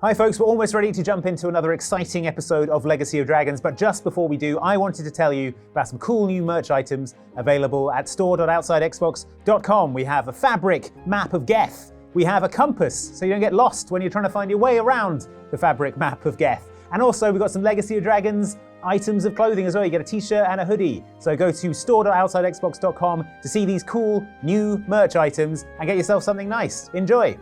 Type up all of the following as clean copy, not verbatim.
Hi folks, we're almost ready to jump into another exciting episode of Legacy of Dragons, but just before we do, I wanted to tell you about some cool new merch items available at store.outsidexbox.com. We have a fabric map of Geth. We have a compass, so you don't get lost when you're trying to find your way around the fabric map of Geth. And also we've got some Legacy of Dragons items of clothing as well. You get a t-shirt and a hoodie. So go to store.outsidexbox.com to see these cool new merch items and get yourself something nice. Enjoy!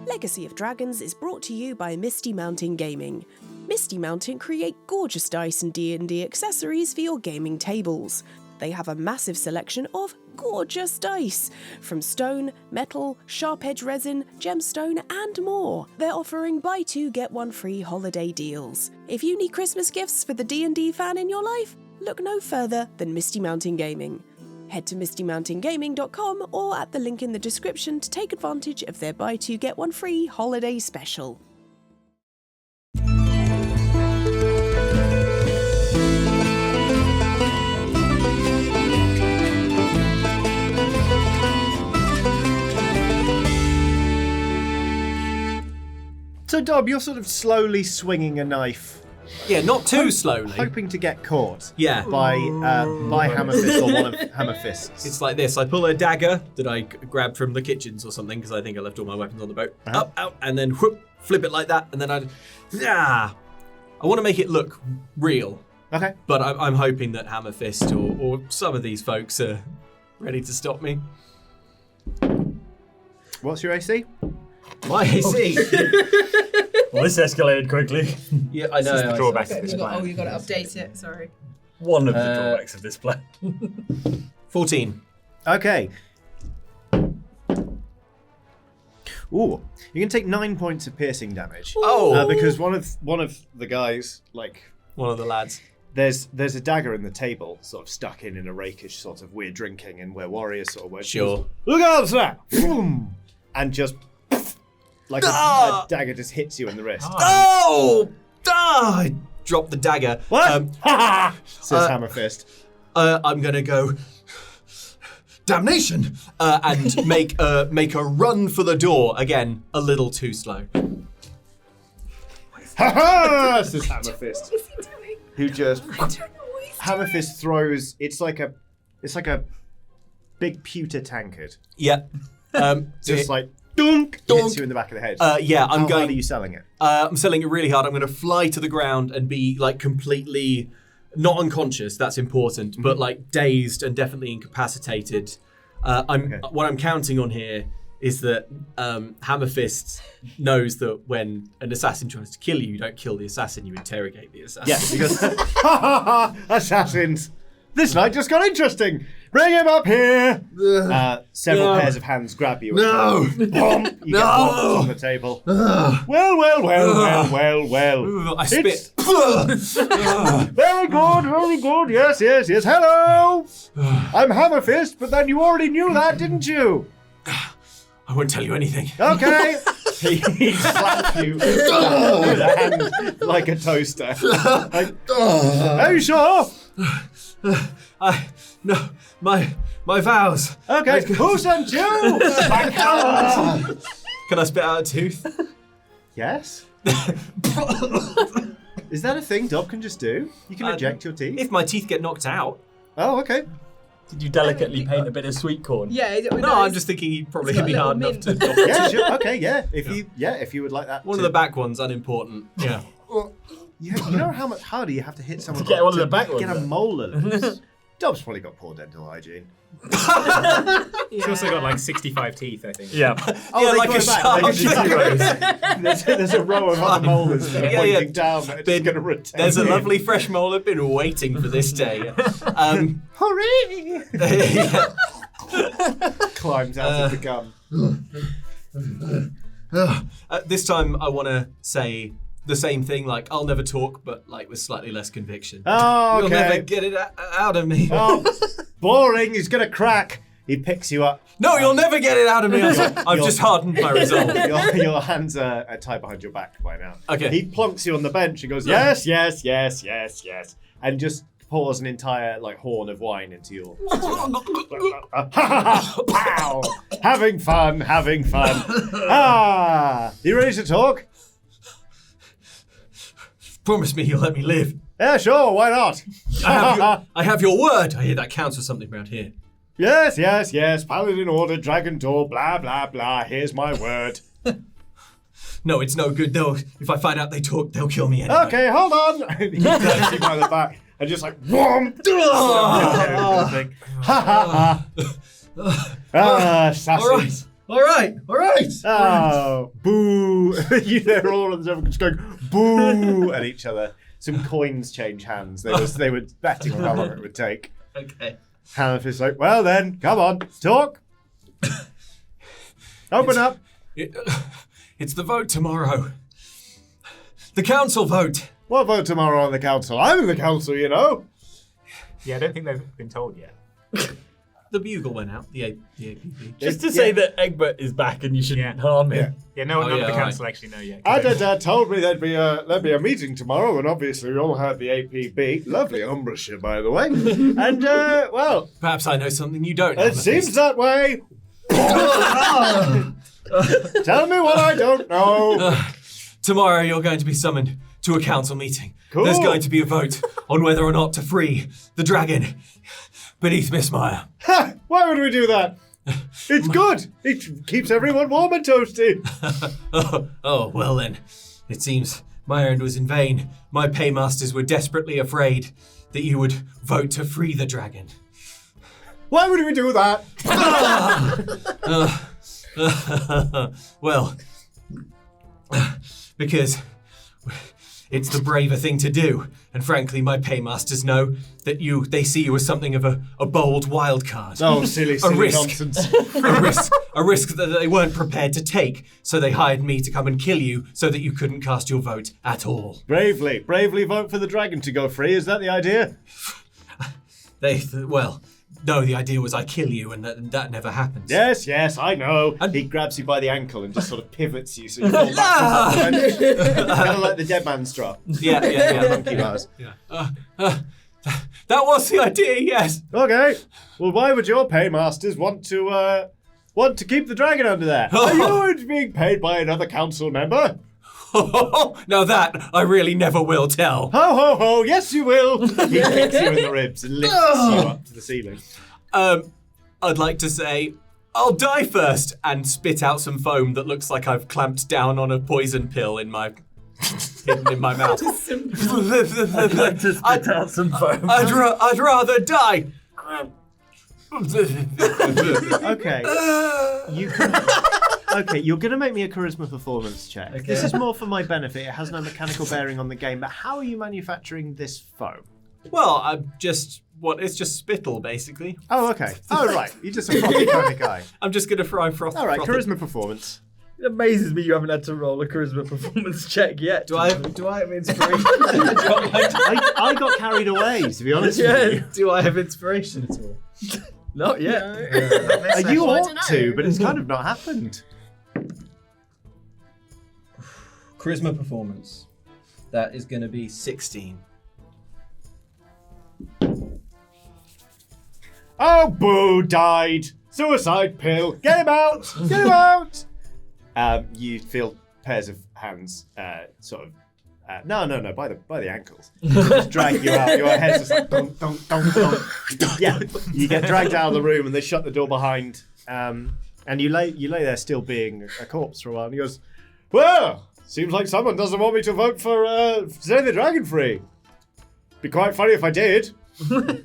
Legacy of Dragons is brought to you by Misty Mountain Gaming. Misty Mountain create gorgeous dice and D&D accessories for your gaming tables. They have a massive selection of gorgeous dice, from stone, metal, sharp edge resin, gemstone and more. They're offering buy two get one free holiday deals. If you need Christmas gifts for the D&D fan in your life, look no further than Misty Mountain Gaming. Head to mistymountaingaming.com or at the link in the description to take advantage of their buy two get one free holiday special. So, Dob, you're sort of slowly swinging a knife, Yeah, not too slowly. hoping to get caught. Yeah. By Hammerfist or one of Hammerfist's. It's like this. I pull a dagger that I grabbed from the kitchens or something because I think I left all my weapons on the boat. Uh-huh. Up, out, and then whoop, flip it like that, and then I want to make it look real. Okay. But I'm hoping that Hammerfist or some of these folks are ready to stop me. What's your AC? My AC. Well, this escalated quickly. Yeah, I know. This is the drawback of Okay, this you've plan. got to update it, sorry. One of the drawbacks of this plan. 14. Okay. Ooh, you can take 9 points of piercing damage. Oh. Because one of the guys, like, One of the lads. there's a dagger in the table, sort of stuck in a rakish sort of weird drinking, and where warriors sort of work. Sure. Look out, sir! Boom! And just like a dagger just hits you in the wrist. Oh! I dropped the dagger. What? Says Hammerfist. I'm gonna go. Damnation! And make a run for the door again. A little too slow. Ha ha! Says Hammerfist. Who just Hammerfist throws. It's like a big pewter tankard. Yeah. Just like dunk, hits you in the back of the head. Yeah, How hard are you selling it? I'm selling it really hard. I'm going to fly to the ground and be like completely not unconscious. That's important, but like dazed and definitely incapacitated. What I'm counting on here is that Hammerfist knows that when an assassin tries to kill you, you don't kill the assassin, you interrogate the assassin. Yes, because ha ha ha! Assassins! This night just got interesting. Bring him up here. Several pairs of hands grab you. No. Bomb. You get bombs on the table. Well. I spit. Very good. Yes. Hello. I'm Hammerfist, but then you already knew that, didn't you? I won't tell you anything. Okay. He slaps you with a hand like a toaster. Like, are you sure? No, my vows. Okay. Who sent you? Backhand. Can I spit out a tooth? Yes. Is that a thing Dob can just do? You can eject your teeth? If my teeth get knocked out. Oh, okay. Did you delicately paint a bit of sweet corn? Yeah, No, I'm just thinking he'd probably hit me hard enough to. Yeah, sure. Okay, yeah. If you would like that. One of the back ones, unimportant. Yeah. You know how much harder you have to hit someone To get one of the back ones, get a though. molar loose. Dob's probably got poor dental hygiene. He's also got like 65 teeth, I think. Yeah. Yeah, like a shark. There's a row of other molars that are Yeah, yeah. pointing down that are just going to retain. There's a lovely fresh molar been waiting for this day. Hooray! Yeah. Climbs out of the gun. This time I want to say the same thing, like I'll never talk, but like with slightly less conviction. Oh, okay. You'll never get it out of me. Oh, boring. He's going to crack. He picks you up. No, you'll never get it out of me. I've just hardened my resolve. Your hands are tied behind your back by now. Okay. He plonks you on the bench and goes, yes, and just pours an entire like horn of wine into your. Pow! Having fun. You ready to talk? Promise me you'll let me live. Yeah, sure, why not? I have your word. I hear that counts for something around here. Yes. Paladin order, dragon door, blah, blah, blah. Here's my word. No, it's no good, though. If I find out they talk, they'll kill me anyway. Okay, hold on. He grabs you by the back and just like, whomp. Assassins. All right. Oh, boo. They're all on the table just going, boo, at each other. Some coins change hands. They were betting on how long it would take. Okay. Hammerfist's like, well then, come on, talk. Open up. It's the vote tomorrow. The council vote. What vote tomorrow on the council? I'm in the council, you know. Yeah, I don't think they've been told yet. The bugle went out, the APB. Just to say that Egbert is back and you shouldn't harm him. Yeah, none of the council actually know yet. Dad told me there'd be a meeting tomorrow, and obviously we all heard the APB. Lovely umbrage, by the way. And well, perhaps I know something you don't know. It seems that way. Tell me what I don't know. Tomorrow you're going to be summoned to a council meeting. Cool. There's going to be a vote on whether or not to free the dragon beneath Mistmire. Ha! Why would we do that? It's good. It keeps everyone warm and toasty. Oh, well then. It seems my errand was in vain. My paymasters were desperately afraid that you would vote to free the dragon. Why would we do that? Well, because it's the braver thing to do. And frankly, my paymasters know that they see you as something of a bold wild card. Oh, silly nonsense. a risk that they weren't prepared to take. So they hired me to come and kill you so that you couldn't cast your vote at all. Bravely vote for the dragon to go free. Is that the idea? No, the idea was I kill you, and that never happens. Yes, I know. And he grabs you by the ankle and just sort of pivots you so you fall back. Kind of like the dead man's drop. Yeah. Monkey bars. Yeah. That was the idea, yes. Okay. Well, why would your paymasters want to keep the dragon under there? Are you being paid by another council member? Now that I really never will tell. Ho, ho, ho, yes you will. He kicks you in the ribs and lifts you up to the ceiling. I'd like to say, I'll die first and spit out some foam that looks like I've clamped down on a poison pill hidden in my mouth. I'd like to spit out some foam. I'd rather die. Okay. Okay, you're going to make me a charisma performance check. Okay. This is more for my benefit. It has no mechanical bearing on the game, but how are you manufacturing this foam? Well, it's just spittle, basically. Oh, okay. Oh, right. You're just a frothy kind of guy. I'm just going to fry froth. All right, charisma performance. It amazes me you haven't had to roll a charisma performance check yet. Do I have inspiration? I got carried away, to be honest with you. Do I have inspiration at all? Not yet. You ought to, but it's kind of not happened. Charisma performance. That is going to be 16. Oh, boo, died. Suicide pill. Get him out. Get him out. You feel pairs of hands no, by the ankles. Just drag you out. Your head's just like dunk, dunk, dunk, dunk. Yeah, you get dragged out of the room and they shut the door behind. And you lay there still being a corpse for a while. And he goes, well, seems like someone doesn't want me to vote for Set the Dragon free. Be quite funny if I did. Ha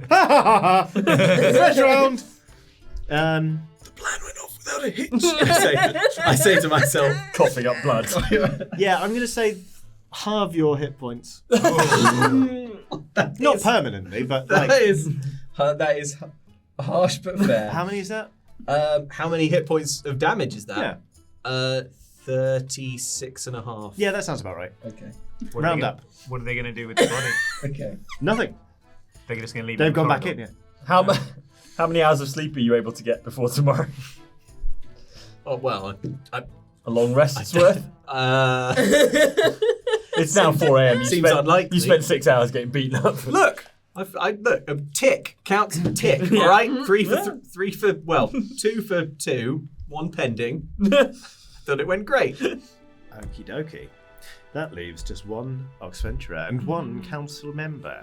ha ha ha. Fresh round. The plan went off without a hitch. I say to myself, coughing up blood. Yeah, I'm going to say halve your hit points. Not permanently, but like... That is harsh but fair. How many is that? How many hit points of damage is that? Yeah. 36 and a half. Yeah, that sounds about right. Okay. Round up. What are they going to do with the body? Okay. Nothing. They're just going to leave They've it gone back in, yeah. How many hours of sleep are you able to get before tomorrow? Oh, well, A long rest's worth? It's now 4 a.m. Seems unlikely. You spent 6 hours getting beaten up. Look! Look, a tick. Counts tick, all right? 3 for 2 for 2, 1 pending. Thought it went great. Okie dokie. That leaves just one Oxventurer and one council member.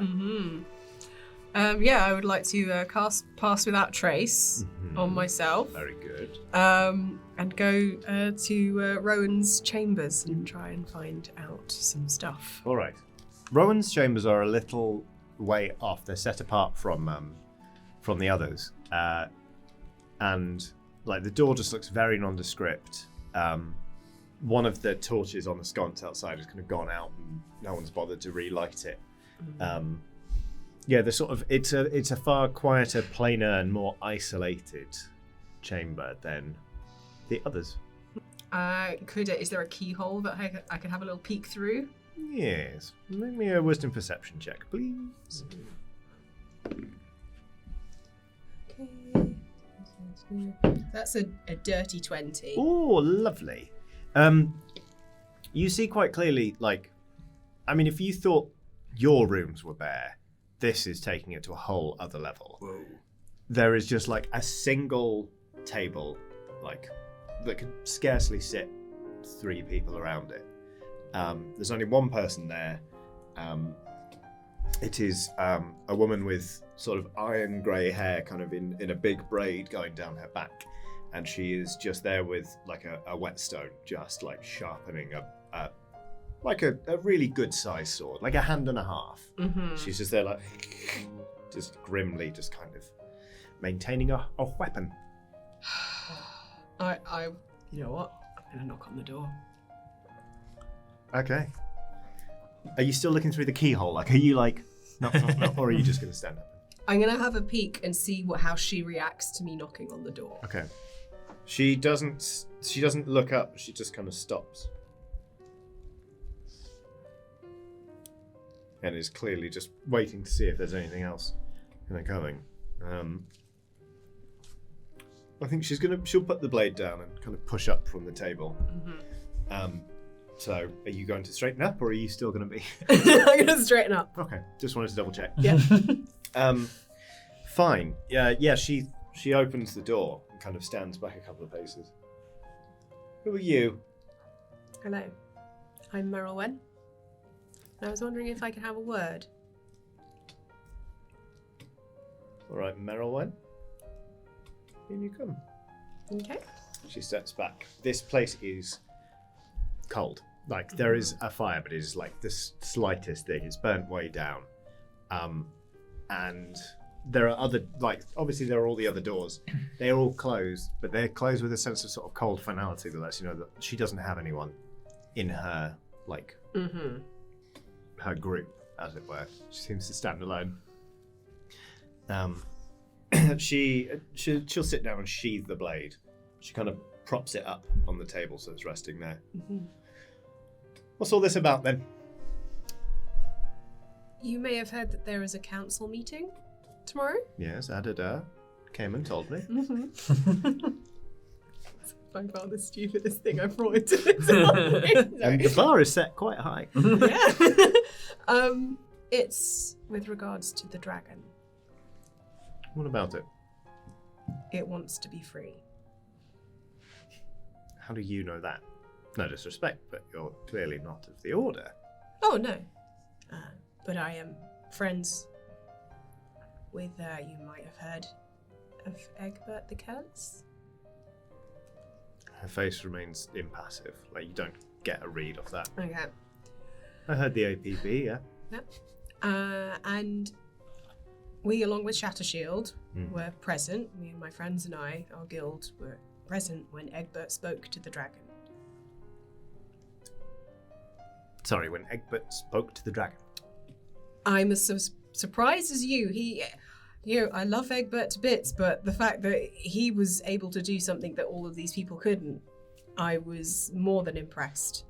Yeah, I would like to cast Pass Without Trace on myself. Very good. And go to Rowan's chambers and try and find out some stuff. All right. Rowan's chambers are a little way off. They're set apart from the others, and like the door just looks very nondescript. One of the torches on the sconce outside has kind of gone out, and no one's bothered to relight it. Yeah, the sort of it's a far quieter, plainer, and more isolated chamber than the others. Is there a keyhole that I could have a little peek through? Yes. Make me a wisdom perception check, please. Okay. That's a dirty 20. Oh, lovely. You see quite clearly, like, I mean, if you thought your rooms were bare, this is taking it to a whole other level. Whoa. There is just like a single table, like, that could scarcely sit 3 people around it. There's only one person there. It is a woman with sort of iron grey hair, kind of in a big braid going down her back, and she is just there with like a whetstone, just like sharpening a really good sized sword, like a hand and a half. She's just there, like, just grimly, just kind of maintaining a weapon. You know what? I'm gonna knock on the door. Okay. Are you still looking through the keyhole? Like, are you like, no, or are you just going to stand up? I'm gonna have a peek and see how she reacts to me knocking on the door. Okay. She doesn't look up. She just kind of stops, and is clearly just waiting to see if there's anything else coming. I think she'll put the blade down and kind of push up from the table. So, are you going to straighten up, or are you still going to be? I'm gonna straighten up. Okay, just wanted to double check. Yeah. Fine. Yeah. She opens the door and kind of stands back a couple of paces. Who are you? Hello. I'm Merylwen. I was wondering if I could have a word. All right, Merylwen. In you come. Okay. She steps back. This place is cold. Like, there is a fire, but it is like the slightest thing. It's burnt way down. And there are other, like, obviously there are all the other doors. They're all closed, but they're closed with a sense of sort of cold finality that lets you know that she doesn't have anyone in her, like, her group, as it were. She seems to stand alone. She'll sit down and sheathe the blade. She kind of props it up on the table so it's resting there. What's all this about then? You may have heard that there is a council meeting tomorrow. Yes, Adada came and told me. I found the stupidest thing I brought into this. And the bar is set quite high. Yeah. It's with regards to the dragon. What about it? It wants to be free. How do you know that? No disrespect, but you're clearly not of the order. Oh, no. But I am friends with, you might have heard of Egbert the Careless. Her face remains impassive. Like, you don't get a read of that. Okay. I heard the APB, yeah. Yep. And we, along with Shattershield, were present. Me and my friends and I, our guild, were present when Egbert spoke to the dragon. Sorry, when Egbert spoke to the dragon. I'm as surprised as you. I love Egbert to bits, but the fact that he was able to do something that all of these people couldn't, I was more than impressed.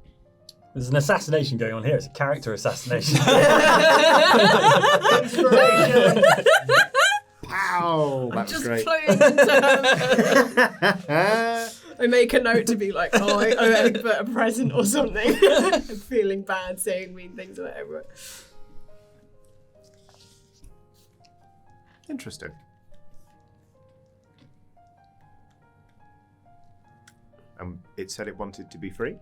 There's an assassination going on here. It's a character assassination. Wow, that was great. I make a note to be like, oh, I owe Egbert a present or something. I'm feeling bad saying mean things about Egbert. Interesting. It said it wanted to be free?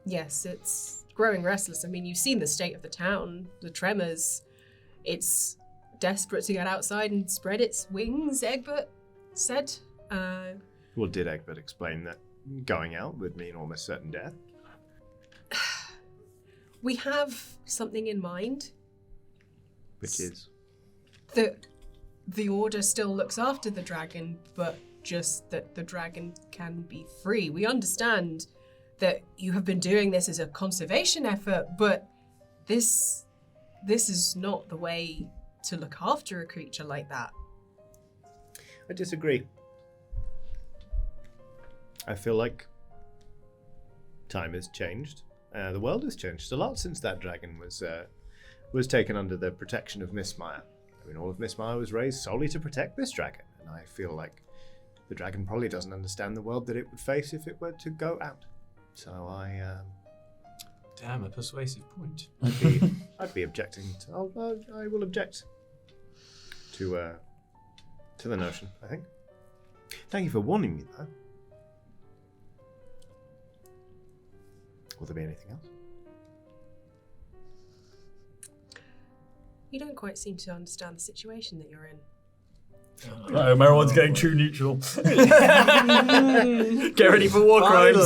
Yes, it's growing restless. I mean, you've seen the state of the town, the tremors. It's desperate to get outside and spread its wings, Egbert said. Well, did Egbert explain that going out would mean almost certain death? We have something in mind. Which is? The Order still looks after the dragon, but just that the dragon can be free. We understand that you have been doing this as a conservation effort, but this is not the way to look after a creature like that. I disagree. I feel like time has changed. The world has changed a lot since that dragon was taken under the protection of Mistmire. I mean, all of Mistmire was raised solely to protect this dragon, and I feel like the dragon probably doesn't understand the world that it would face if it were to go out. So Damn, a persuasive point. I'd be objecting to. I will object to the notion, I think. Thank you for warning me, though. Will there be anything else? You don't quite seem to understand the situation that you're in. Oh, everyone's getting true neutral. Get ready for war crimes.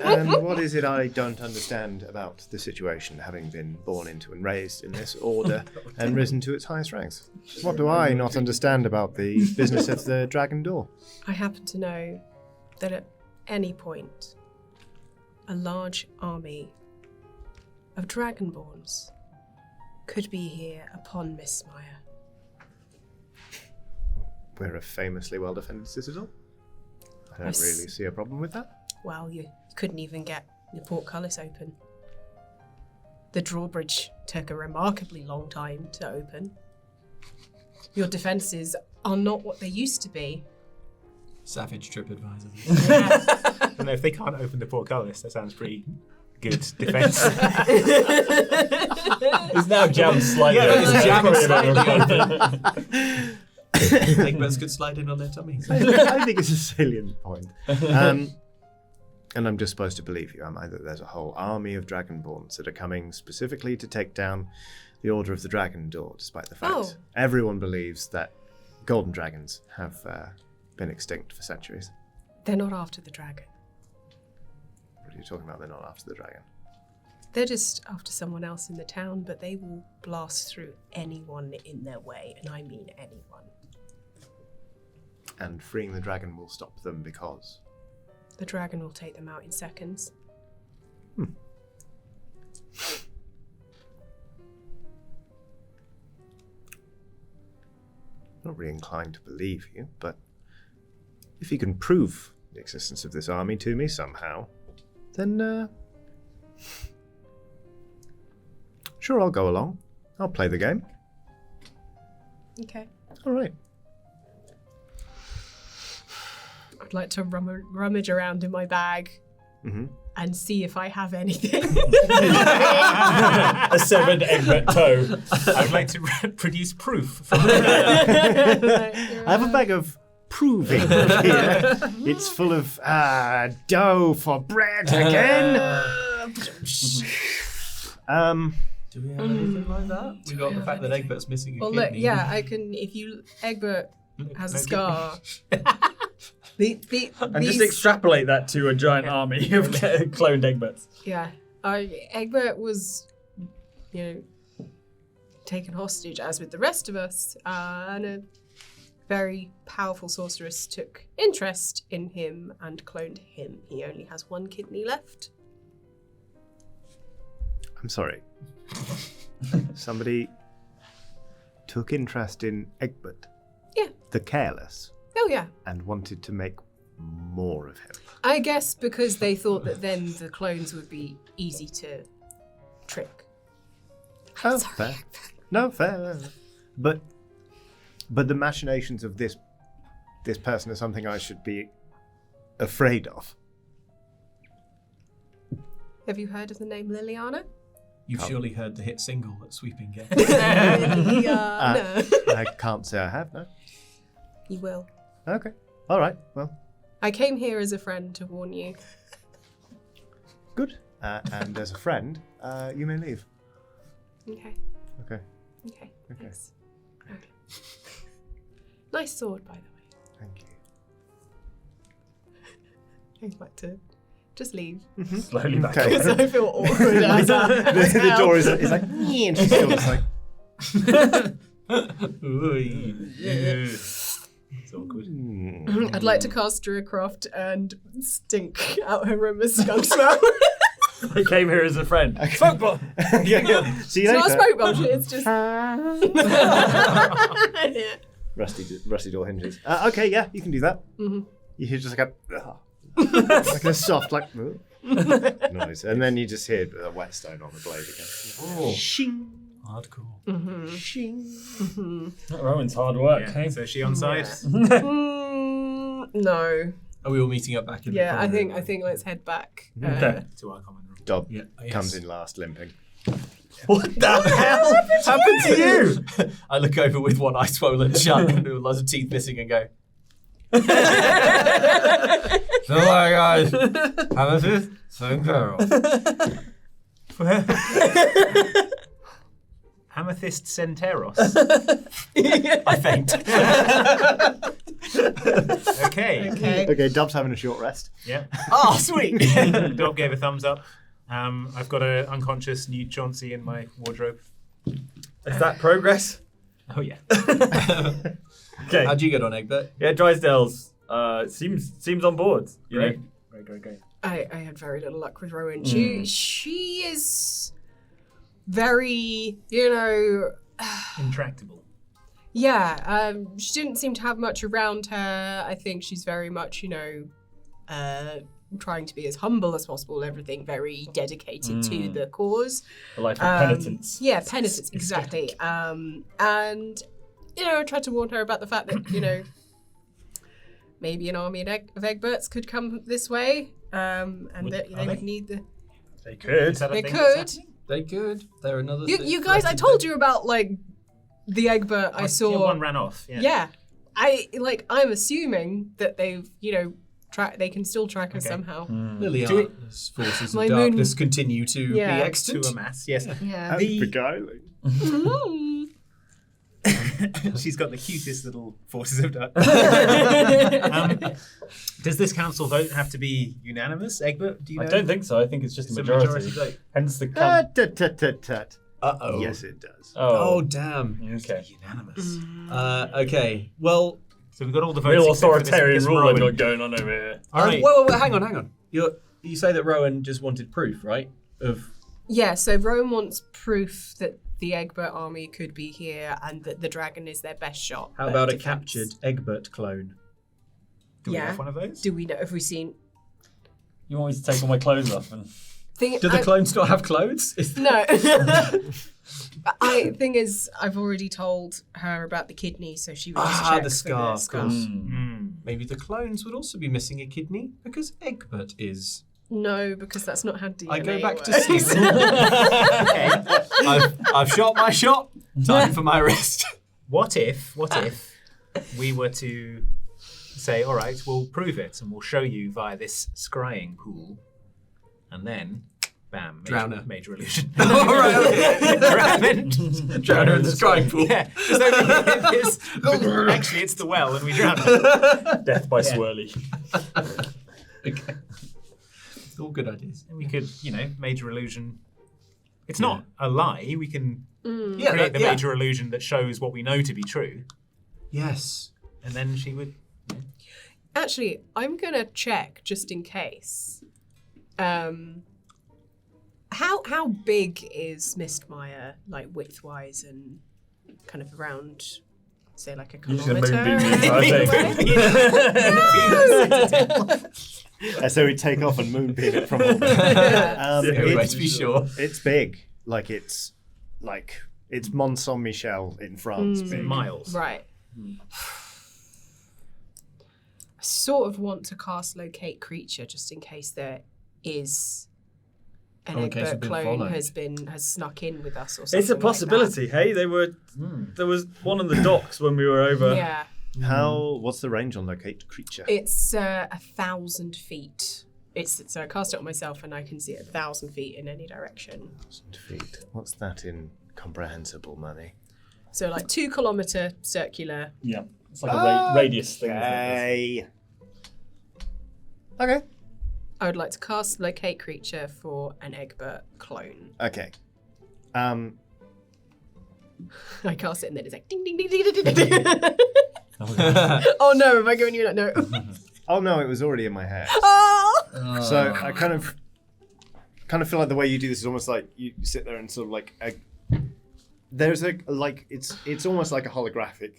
And what is it I don't understand about the situation, having been born into and raised in this order and risen to its highest ranks? What do I not understand about the business of the Dragon Door? I happen to know that at any point, a large army of Dragonborns could be here upon Mistmire. We're a famously well-defended citadel. I don't really see a problem with that. Well, you couldn't even get the portcullis open. The drawbridge took a remarkably long time to open. Your defences are not what they used to be. Savage trip advisor. I don't know if they can't open the portcullis. That sounds pretty good defense. It's now jammed slightly. Yeah, it's jammed slightly. Egberts could slide in on their tummies. I think it's a salient point. And I'm just supposed to believe you, am I, that there's a whole army of Dragonborns that are coming specifically to take down the Order of the Dragon Door, despite the fact everyone believes that golden dragons have been extinct for centuries. They're not after the dragon. What are you talking about? They're not after the dragon. They're just after someone else in the town, but they will blast through anyone in their way, and I mean anyone. And freeing the dragon will stop them because? The dragon will take them out in seconds. Not really inclined to believe you, but if you can prove the existence of this army to me somehow, then sure, I'll go along. I'll play the game. Okay. All right. I'd like to rummage around in my bag and see if I have anything. A severed Egbert toe. I'd like to produce proof. I have a bag of proving here. It's full of dough for bread again. Do we have anything like that? We got the fact that Egbert's missing a Well, kidney. look, yeah, I can. Egbert has a scar. And just extrapolate that to a giant army of cloned Egberts. Yeah, Egbert was, taken hostage, as with the rest of us, and a very powerful sorceress took interest in him and cloned him. He only has one kidney left. I'm sorry. Somebody took interest in Egbert. Yeah. The careless. Oh, yeah. And wanted to make more of him. I guess because they thought that then the clones would be easy to trick. Oh, fair. No, fair. But the machinations of this person are something I should be afraid of. Have you heard of the name Liliana? You've surely heard the hit single that Sweeping gets. No. I can't say I have, no. You will. Okay. All right. Well. I came here as a friend to warn you. Good. And as a friend, you may leave. Okay. Okay. Okay. Thanks. Okay. Nice sword, by the way. Thank you. I'd like to just leave. Slowly back Okay. Because I feel awkward. The door is like, "Nee," and she's still just like, It's awkward. I'd like to cast Druidcraft and stink out her room as skunk smell. I came here as a friend. Smoke bomb! yeah. See you It's not a later. smoke bomb, it's just. Yeah. Rusty door hinges. Okay, yeah, you can do that. You hear just like like a soft like noise, and then you just hear a whetstone on the blade again. Oh. Shing, Hardcore. shing. Rowan's hard work, Yeah. hey? So is she on side? No. Are we all meeting up back in the Yeah, I common room? think let's head back. Okay. To our common room. Dob Yeah, comes yes. in last, limping. What the hell happened to you? I look over with one eye swollen shut and lots of teeth missing and go. So, guys, how is this? So, girl. Amethyst Centeros. I faint. Okay. Okay. Okay, Dob's having a short rest. Yeah. Oh, sweet. Dob gave a thumbs up. I've got an unconscious nude Chauncey in my wardrobe. Is that progress? Oh yeah. Okay. How'd you get on, Egbert? Yeah, Drysdale's seems on board. You know? Great. I had very little luck with Rowan. Mm. She is very, you know, Intractable. yeah. She didn't seem to have much around her. I think she's very much, you know, trying to be as humble as possible. Everything very dedicated to the cause. A life of penitence. Yeah, penitence, exactly. And, you know, I tried to warn her about the fact that, you know, maybe an army of Egberts could come this way, and that they would need the... They could. Is that a They thing could. that's happening? They could. They're another. You guys, I told you about, like, the Egbert I saw. Yeah, one ran off. Yeah. Yeah. I'm assuming that they've, you know, they can still track us somehow. Liliana's forces My of moon- darkness continue to Yeah. be To extant. amass. Yes. Yeah. Beguiling. She's got the cutest little forces of dark. Does this council vote have to be unanimous, Egbert? Do you know? I don't think so. I think it's just It's a a majority. vote. Hence the Tut. Uh-oh. Yes, it does. Oh, damn. Okay. Unanimous. Okay. Well, So we've got all the votes. Real except for this- authoritarian this rule Rowan. I've got going on over here. All right. wait, hang on. You say that Rowan just wanted proof, right? Of Yeah, so Rome wants proof that the Egbert army could be here and that the dragon is their best shot. how at about a defense. captured Egbert clone? Do we Yeah. have one of those? Do we know? Have we seen? You want me to take all my clothes off and Thing, Do the clones not have clothes? No. Thing is, I've already told her about the kidney, so she wants to check the for scar, of course. Mm. Maybe the clones would also be missing a kidney because Egbert is. No, because that's not how DNA I go back to works. sleep. Okay. I've shot my shot. Time for my rest. What if we were to say, all right, we'll prove it and we'll show you via this scrying pool, and then, bam, major illusion. All right, okay. Drown her in the scrying pool. Yeah, just over this. Actually, it's the well, and we drown her. death by Yeah. swirly. Okay. All good ideas. And we could, major illusion. It's not a lie. We can Yeah, create the major illusion that shows what we know to be true, Yes. and then she would. Actually, I'm gonna check just in case. How big is Mistmire, like width-wise and kind of around, say, like a You're just gonna kilometre? moonbeam me, I think. So we take off and moonbeam it from orbit. Anyway, to be sure. It's big. It's Mont Saint Michel in France. Big. Miles. Right. I sort of want to cast Locate Creature just in case there is an in case Egbert we've been clone followed. has snuck in with us or something. It's a possibility, hey? There was one on the docks when we were over. Like that. Yeah. What's the range on locate creature? It's 1,000 feet. So I cast it on myself, and I can see it 1,000 feet in any direction. 1,000 feet. What's that in comprehensible money? So like 2 kilometer circular. Yeah. It's like a radius thing. Okay. Okay. I would like to cast Locate Creature for an Egbert clone. Okay. I cast it and then it's like ding ding ding ding ding ding ding. Oh no, am I giving you that? No. Oh no, it was already in my head. Oh! So I kind of feel like the way you do this is almost like you sit there and sort of like there's it's almost like a holographic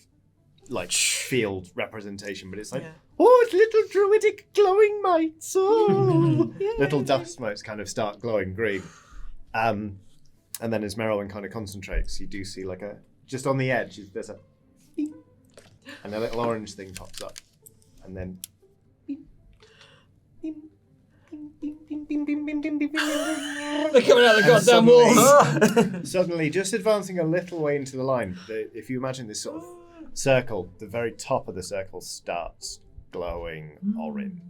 like field representation, but it's like oh, it's little druidic glowing mites. Oh, little dust motes kind of start glowing green. And then as Merylwyn kind of concentrates, you do see like just on the edge there's a beep, and a little orange thing pops up, and then beep, beep, beep, beep, beep, beep, beep, beep, beep, beep, They're coming out of the goddamn walls. Suddenly, just advancing a little way into the line, if you imagine this sort of circle, the very top of the circle starts glowing orange.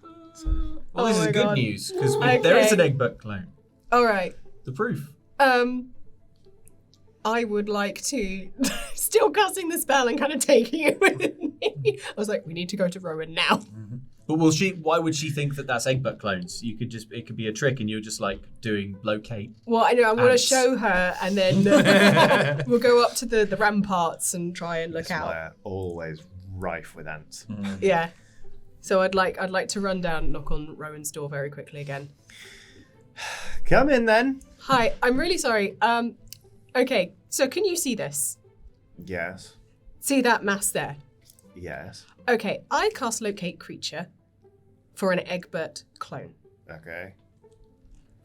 Well, this Oh is my good God. news because Okay. there is an Egbert clone. All right. The proof. I would like to still casting the spell and kind of taking it with me. I was like, we need to go to Rowan now. But why would she think that that's Egbert clones? It could be a trick, and you're just like doing locate. Well, I know I want to Ants. show her, and then we'll go up to the ramparts and try and look out. Mistmire, always rife with ants. Yeah. So I'd like to run down and knock on Rowan's door very quickly again. Come in then. Hi, I'm really sorry. Okay, so can you see this? Yes. See that mass there? Yes. Okay, I cast Locate Creature for an Egbert clone. Okay.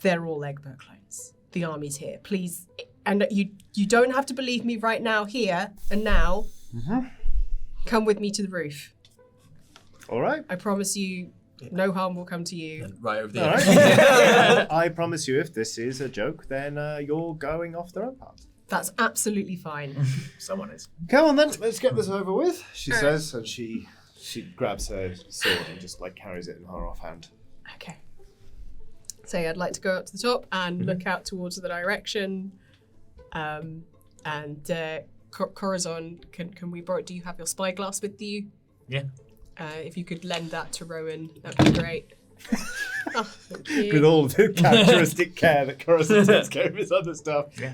They're all Egbert clones. The army's here. Please, and you don't have to believe me right now, here and now. Come with me to the roof. All right. I promise you, no harm will come to you. Right over the All edge. right. I promise you, if this is a joke, then you're going off the rampart. That's absolutely fine. Someone is. Come on then, let's get this over with, she says, and she grabs her sword and just like carries it in her offhand. Okay. So I'd like to go up to the top and look out towards the direction. Corazon, can we borrow? Do you have your spyglass with you? Yeah. If you could lend that to Rowan, that'd be great. Oh, thank you. With all the characteristic care that Corazon takes care of his other stuff. Yeah.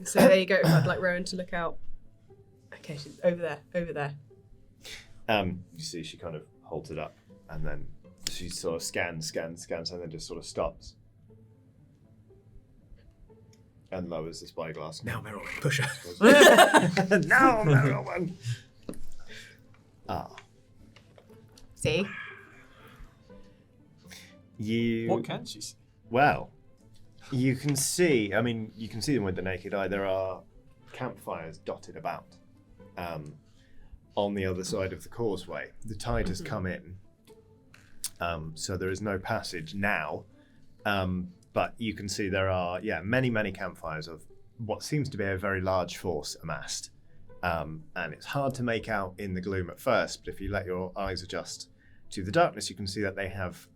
So there you go. I'd like Rowan to look out. Okay, she's over there. You see she kind of holds it up and then she sort of scans and then just sort of stops. And lowers the spyglass. Now Merylwyn, push her. Now, Merylwyn. See? What can she see? Well, you can see them with the naked eye. There are campfires dotted about on the other side of the causeway. The tide has come in, so there is no passage now. But you can see there are, many campfires of what seems to be a very large force amassed. And it's hard to make out in the gloom at first, but if you let your eyes adjust to the darkness, you can see that they have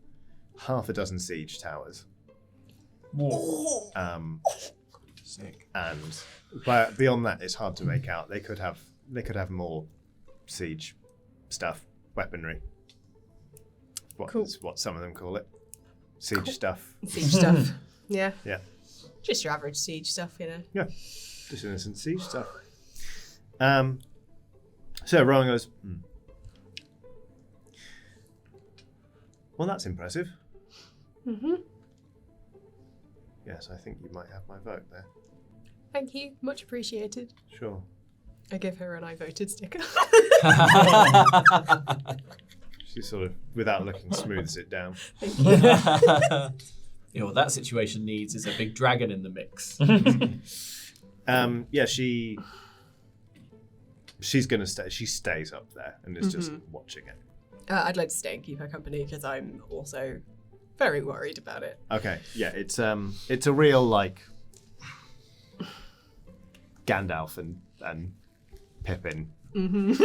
half a dozen siege towers. Sick. But beyond that, it's hard to make out. They could have more siege stuff, weaponry. Cool. Is what some of them call it. Siege stuff. Siege stuff. Yeah. Yeah. Just your average siege stuff, you know. Yeah. Just innocent siege stuff. So Rowan goes, Well, that's impressive. Yes, I think you might have my vote there. Thank you. Much appreciated. Sure. I give her an I voted sticker. She sort of, without looking, smooths it down. You know what that situation needs is a big dragon in the mix. She's gonna stay. She stays up there and is just watching it. I'd like to stay and keep her company because I'm also very worried about it. Okay, yeah, it's a real like Gandalf and Pippin thing.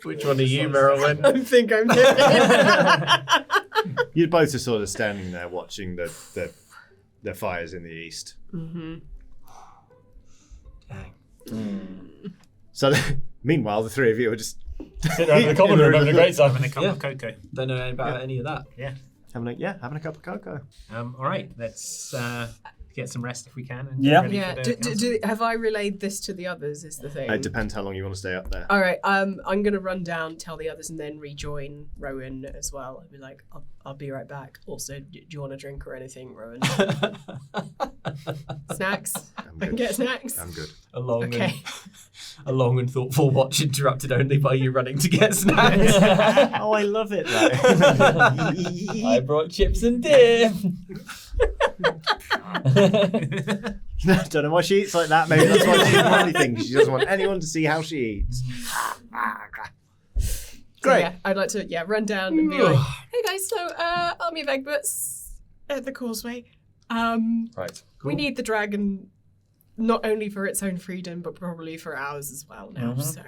Which one are you, Merylwyn? I think I'm doing You both are sort of standing there watching the fires in the east. So, meanwhile, the three of you are just Sitting over the common room having a great time. Having a cup of cocoa. Don't know about any of that. Yeah. having a cup of cocoa. All right, let's get some rest if we can. And Yeah. get ready Yeah. for the council. Have I relayed this to the others? Is the thing. It depends how long you want to stay up there. All right. I'm gonna run down, tell the others, and then rejoin Rowan as well. I'll be like, I'll be right back. Also, do you want a drink or anything, Rowan? Snacks. I can get snacks. I'm good. A long, Okay. a long and thoughtful watch interrupted only by you running to get snacks. Oh, I love it though. I brought chips and dip. Don't know why she eats like that. Maybe that's why she doesn't want anything. She doesn't want anyone to see how she eats. Great. Yeah, I'd like to run down and be like, hey guys, so Army of Egbert's at the Causeway. Right. We need the dragon not only for its own freedom, but probably for ours as well now. So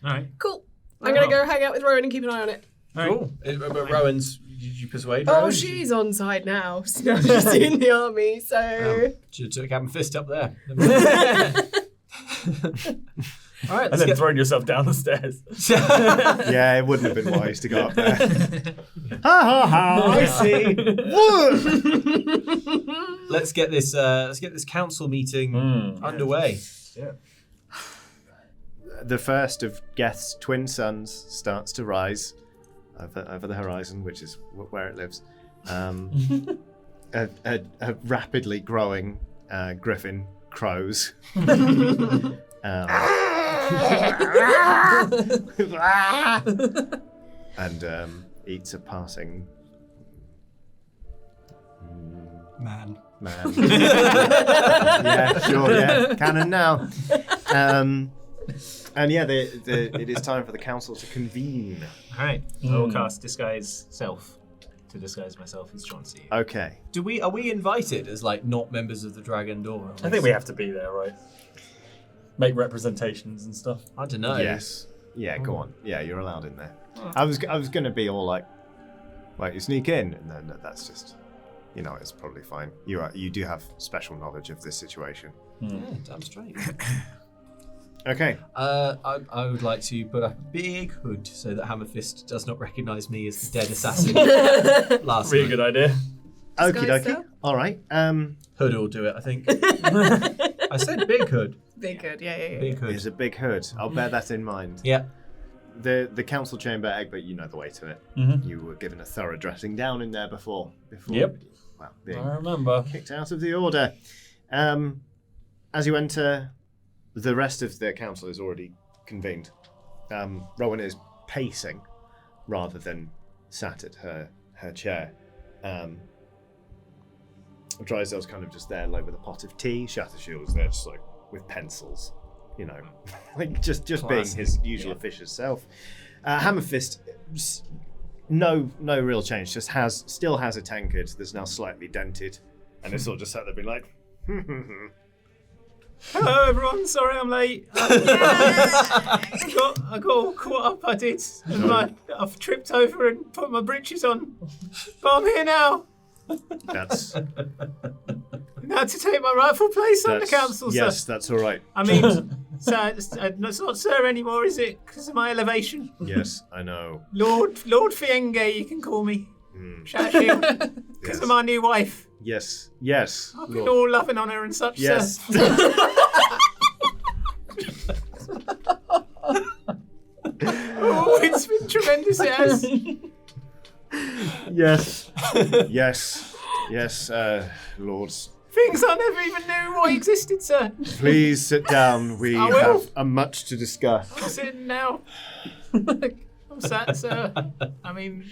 All right. cool. I'm gonna go hang out with Rowan and keep an eye on it. Cool. But Rowan's, did you persuade Oh, Rowan? she's on side now. She's in the army, so. Should have took a fist up there. All right, And then throwing yourself down the stairs. Yeah, it wouldn't have been wise to go up there. Ha ha ha! I see. Let's get this council meeting underway. Yeah. The first of Geth's twin sons starts to rise over the horizon, which is where it lives. A rapidly growing griffin crows. And eats a passing Man. Yeah, sure, yeah. Canon now. And yeah, it is time for the council to convene. All right. I will cast disguise self to disguise myself as Chauncey. Okay. Are we invited as like not members of the Dragon Door? I think we have to be there, right? Make representations and stuff. I don't know. Yes. Yeah, go on. Yeah, you're allowed in there. I was going to be all like, wait, you sneak in, and then that's just, it's probably fine. You do have special knowledge of this situation. Yeah, damn straight. Okay. I would like to put up a big hood so that Hammerfist does not recognise me as the dead assassin. Last Really night. good idea. Okie dokie. stuff? All right. Hood will do it, I think. I said big hood. Big good, yeah. Big hood. There's a big hood. I'll bear that in mind. Yeah. The council chamber, Egbert, you know the way to it. Mm-hmm. You were given a thorough dressing down in there before Yep. well, being I remember. kicked out of the order. As you enter, the rest of the council is already convened. Rowan is pacing rather than sat at her chair. Drysdale's kind of just there, like with a pot of tea. Shattershield is there, just like with pencils, like just being his usual officious self. Hammerfist, no real change. Just still has a tankard that's now slightly dented, and it's sort of just sat there being like. Hello, everyone. Sorry I'm late. I got all caught up. I did. I've tripped over and put my breeches on. But I'm here now. That's Now to take my rightful place on the council, sir. yes, that's all right. I mean, sir, it's not sir anymore, is it? Because of my elevation. Yes, I know. Lord Fienge, you can call me. Shattershield. Because of my new wife. Yes. I've been all loving on her and such, Yes. sir. Oh, it's been tremendous, it has. Yes, lords. Things I never even knew what existed, sir. Please sit down. We I will. have much to discuss. I'm sitting now. I'm sat, sir. I mean,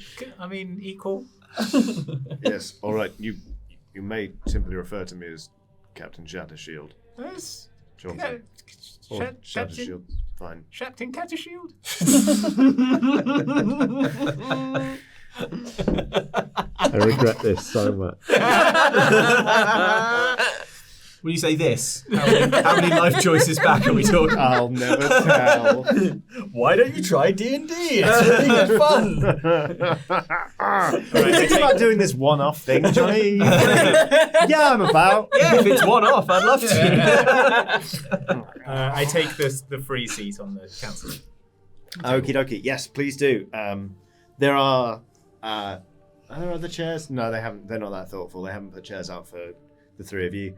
equal. Yes, all right. You may simply refer to me as Captain Shattershield. Yes. Johnson. Or Captain Shattershield. Fine. Cattershield. I regret this so much. When you say this, how many life choices back are we talking? I'll never tell. Why don't you try D&D? It's really good fun. Think about doing this one-off thing, Johnny. Yeah, I'm about. Yeah, if it's one off, I'd love to. I take the free seat on the council. Okie dokie. Yes, please do. There are there other chairs? No, they haven't. They're not that thoughtful. They haven't put chairs out for the three of you.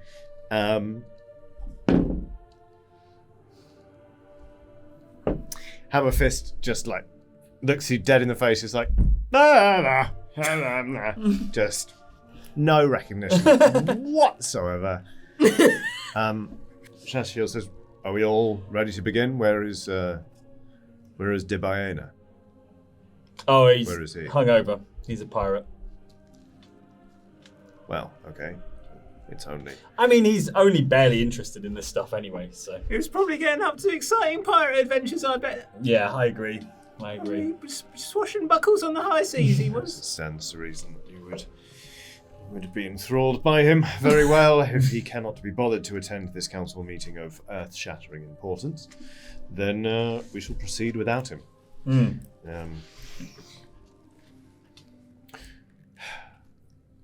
Hammerfist just like looks you dead in the face. It's like just no recognition whatsoever. Shashiel says, "Are we all ready to begin? Where is Dibayena? Oh, he's Where is he? hungover. He's a pirate. Well, okay. It's only... I mean, he's only barely interested in this stuff anyway, so... He was probably getting up to exciting pirate adventures, I bet. Yeah, I agree. I agree. He was swashing buckles on the high seas, he was. Stands to reason that you would be enthralled by him very well. If he cannot be bothered to attend this council meeting of earth-shattering importance, then we shall proceed without him.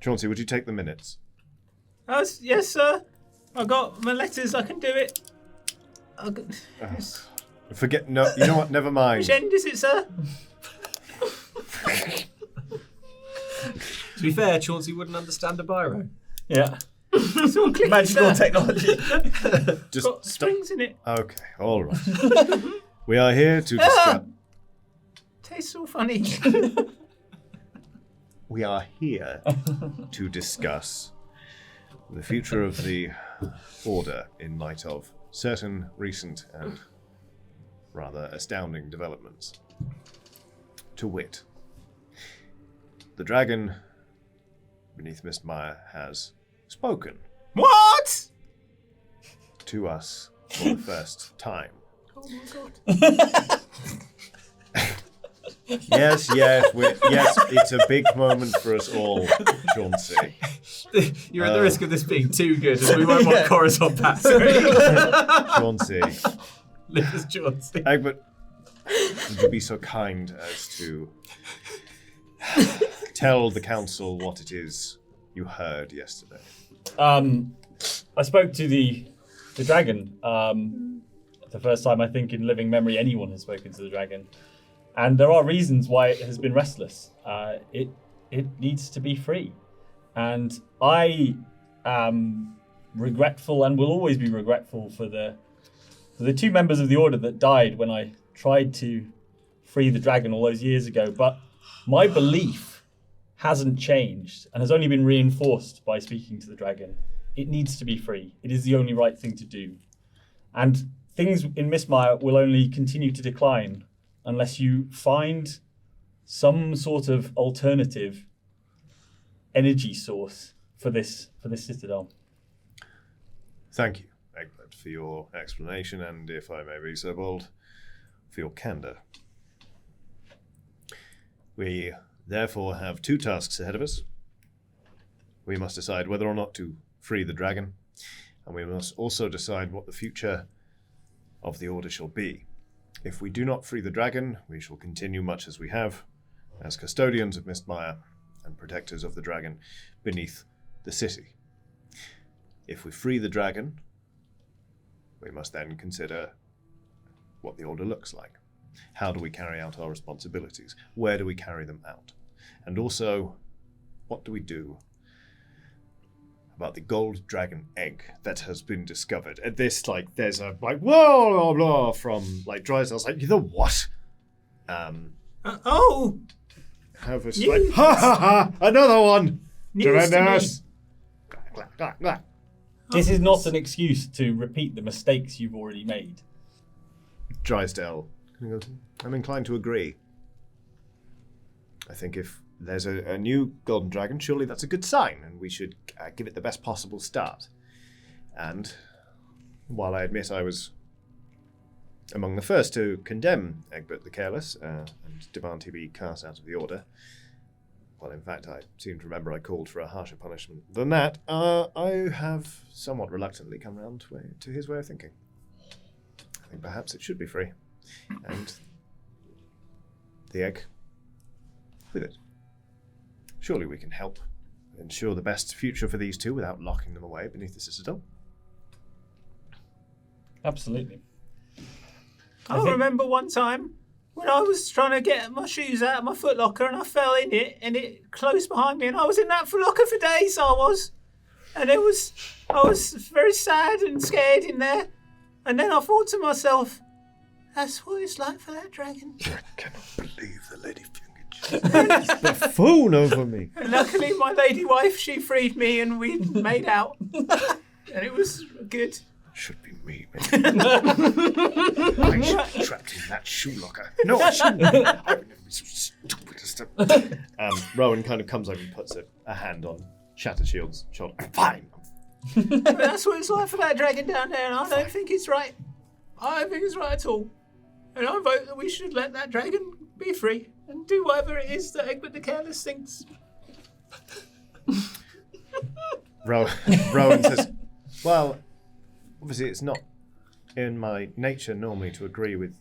Chauncey, would you take the minutes? Yes, sir. I got my letters. I can do it. Forget. No, you know what? Never mind. Which end is it, sir? To be fair, Chauncey wouldn't understand a biro. Yeah. It's all clicking, Magical sir. technology. Just Got springs in it. Okay, all right. We are here to discuss. Tastes all funny. We are here to discuss the future of the Order in light of certain recent and rather astounding developments. To wit, the dragon beneath Mistmire has spoken What? to us for the first time. Oh my god. Yes, it's a big moment for us all, Chauncey. You're at the risk of this being too good, and we won't want Corazon back. Chauncey. Live as Chauncey. Egbert, would you be so kind as to tell the council what it is you heard yesterday? I spoke to the dragon. The first time I think in living memory anyone has spoken to the dragon. And there are reasons why it has been restless. It needs to be free. And I am regretful and will always be regretful for the two members of the Order that died when I tried to free the dragon all those years ago. But my belief hasn't changed and has only been reinforced by speaking to the dragon. It needs to be free. It is the only right thing to do. And things in Mistmire will only continue to decline unless you find some sort of alternative energy source for this citadel. Thank you, Egbert, for your explanation and, if I may be so bold, for your candor. We therefore have two tasks ahead of us. We must decide whether or not to free the dragon, and we must also decide what the future of the Order shall be. If we do not free the dragon, we shall continue much as we have, as custodians of Mistmire and protectors of the dragon beneath the city. If we free the dragon, we must then consider what the Order looks like. How do we carry out our responsibilities? Where do we carry them out? And also, what do we do about the gold dragon egg that has been discovered? At this, there's a, blah, blah, blah, from, Drysdale's the what? Harvest, ha, ha, ha, another one! Tremendous! This is not an excuse to repeat the mistakes you've already made. Drysdale, I'm inclined to agree. I think if there's a new golden dragon, surely that's a good sign, and we should give it the best possible start. And while I admit I was among the first to condemn Egbert the Careless and demand he be cast out of the Order, Well, in fact, I seem to remember I called for a harsher punishment than that. I have somewhat reluctantly come round to his way of thinking. I think perhaps it should be free. And the egg with it. Surely we can help ensure the best future for these two without locking them away beneath the citadel. Absolutely. I remember one time when I was trying to get my shoes out of my footlocker and I fell in it and it closed behind me and I was in that footlocker for days, I was. And I was very sad and scared in there. And then I thought to myself, that's what it's like for that dragon. I cannot believe the lady fingered buffoon over me. And luckily my lady wife, she freed me and we made out. And it was good. Should be me, maybe. I should be trapped in that shoe locker. No, I shouldn't. I would never be so stupid as to... Rowan kind of comes over and puts a hand on Shattershield's shoulder. I'm fine. But that's what it's like for that dragon down there, and I don't think it's right. I don't think it's right at all. And I vote that we should let that dragon be free and do whatever it is that Egbert the Careless thinks. Rowan says, well... Obviously, it's not in my nature normally to agree with,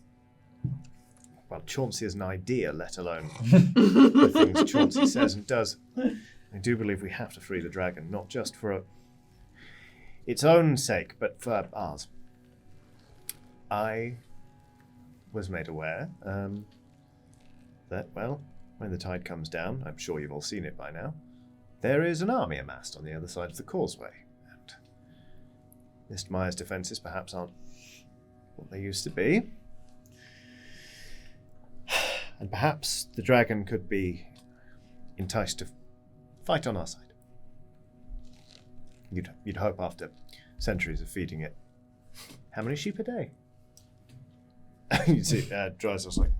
well, Chauncey as an idea, let alone the things Chauncey says and does. I do believe we have to free the dragon, not just for its own sake, but for ours. I was made aware that, well, when the tide comes down, I'm sure you've all seen it by now, there is an army amassed on the other side of the causeway. Mistmire's defences perhaps aren't what they used to be. And perhaps the dragon could be enticed to fight on our side. You'd hope after centuries of feeding it. How many sheep a day? You'd see Drysal's like,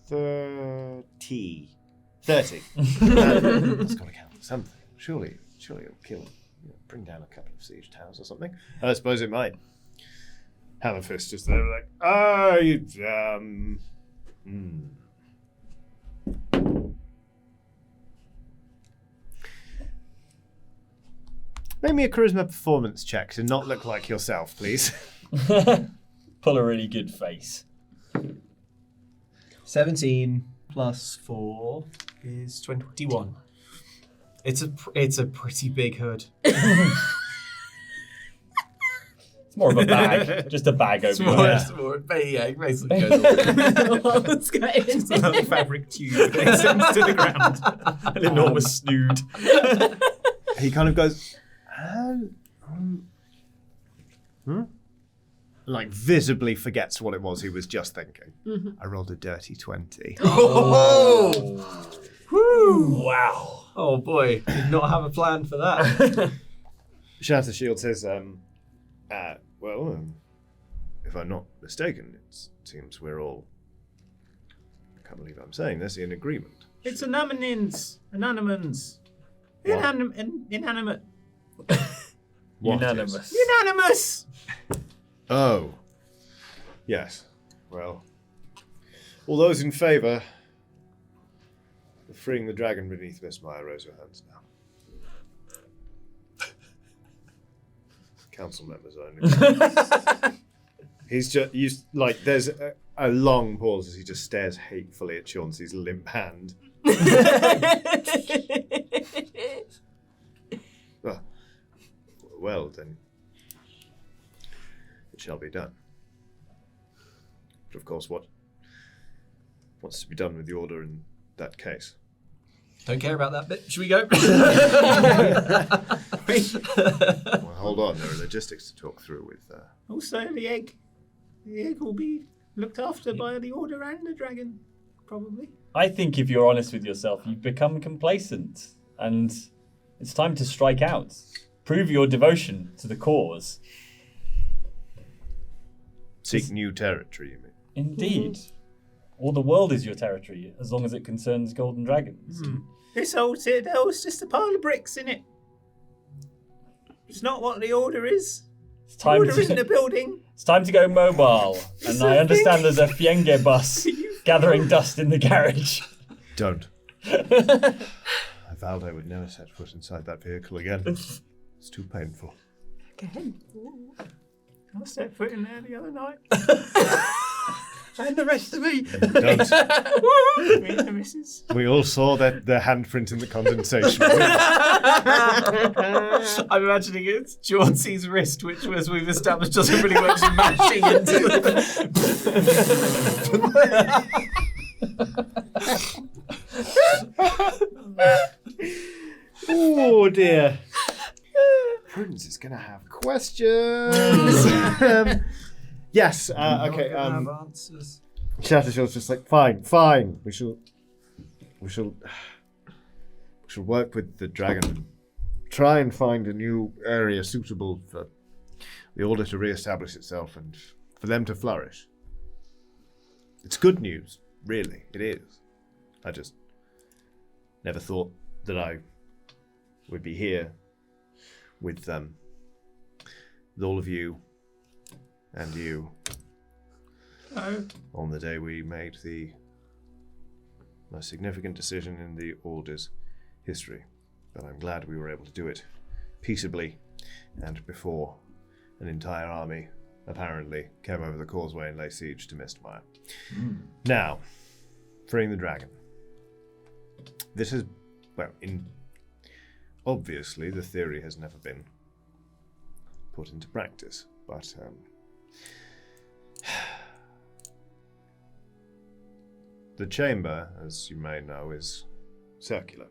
30. That's got to count for something. Surely it'll kill him. Bring down a couple of siege towers or something. I suppose it might. Hammerfist just there like, Make me a charisma performance check to not look like yourself, please. Pull a really good face. 17 plus 4 is 21. It's a pretty big hood. It's more of a bag. Just a bag over there. It's more, it basically goes all It's another fabric tube that extends to the ground. an enormous snood. He kind of goes, like visibly forgets what it was he was just thinking. I rolled a dirty 20. Oh! Woo! Wow. Oh boy, did not have a plan for that. Shattershield says, if I'm not mistaken, it seems we're all, I can't believe I'm saying this, in agreement. It's animans. Inanimate. Unanimous. Unanimous! Oh. Yes. Well, all those in favour of freeing the dragon beneath Mistmire, raise your hands now. Council members only. He's just, there's a long pause as he just stares hatefully at Chauncey's limp hand. Well, then, it shall be done. But of course, what's to be done with the order in that case? Don't care about that bit. Should we go? Well, hold on. There are logistics to talk through with. Also, the egg. The egg will be looked after by the Order and the dragon, probably. I think if you're honest with yourself, you've become complacent, and it's time to strike out. Prove your devotion to the cause. Seek new territory, you mean? Indeed. All the world is your territory, as long as it concerns golden dragons. This old citadel's just a pile of bricks in it. It's not what the Order is. It's The time Order isn't a to, building. it's time to go mobile, and I understand there's a Fienge bus gathering dust in the garage. Don't. I vowed I would never set foot inside that vehicle again. It's too painful. Again. I set foot in there the other night. And the rest of me. Don't. Me and the missus. We all saw the handprint in the condensation. I'm imagining it's Chauncey's wrist, which, as we've established, doesn't really work, just mashing into Oh dear. Prudence is going to have questions. Yes. Okay. answers. Shattershield's just like, fine. We shall work with the dragon. Try and find a new area suitable for the order to re-establish itself and for them to flourish. It's good news, really. It is. I just never thought that I would be here with all of you and you on the day we made the most significant decision in the Order's history. But I'm glad we were able to do it peaceably and before an entire army apparently came over the causeway and lay siege to Mistmire. Now, freeing the dragon. This is, obviously the theory has never been put into practice, but the chamber, as you may know, is circular.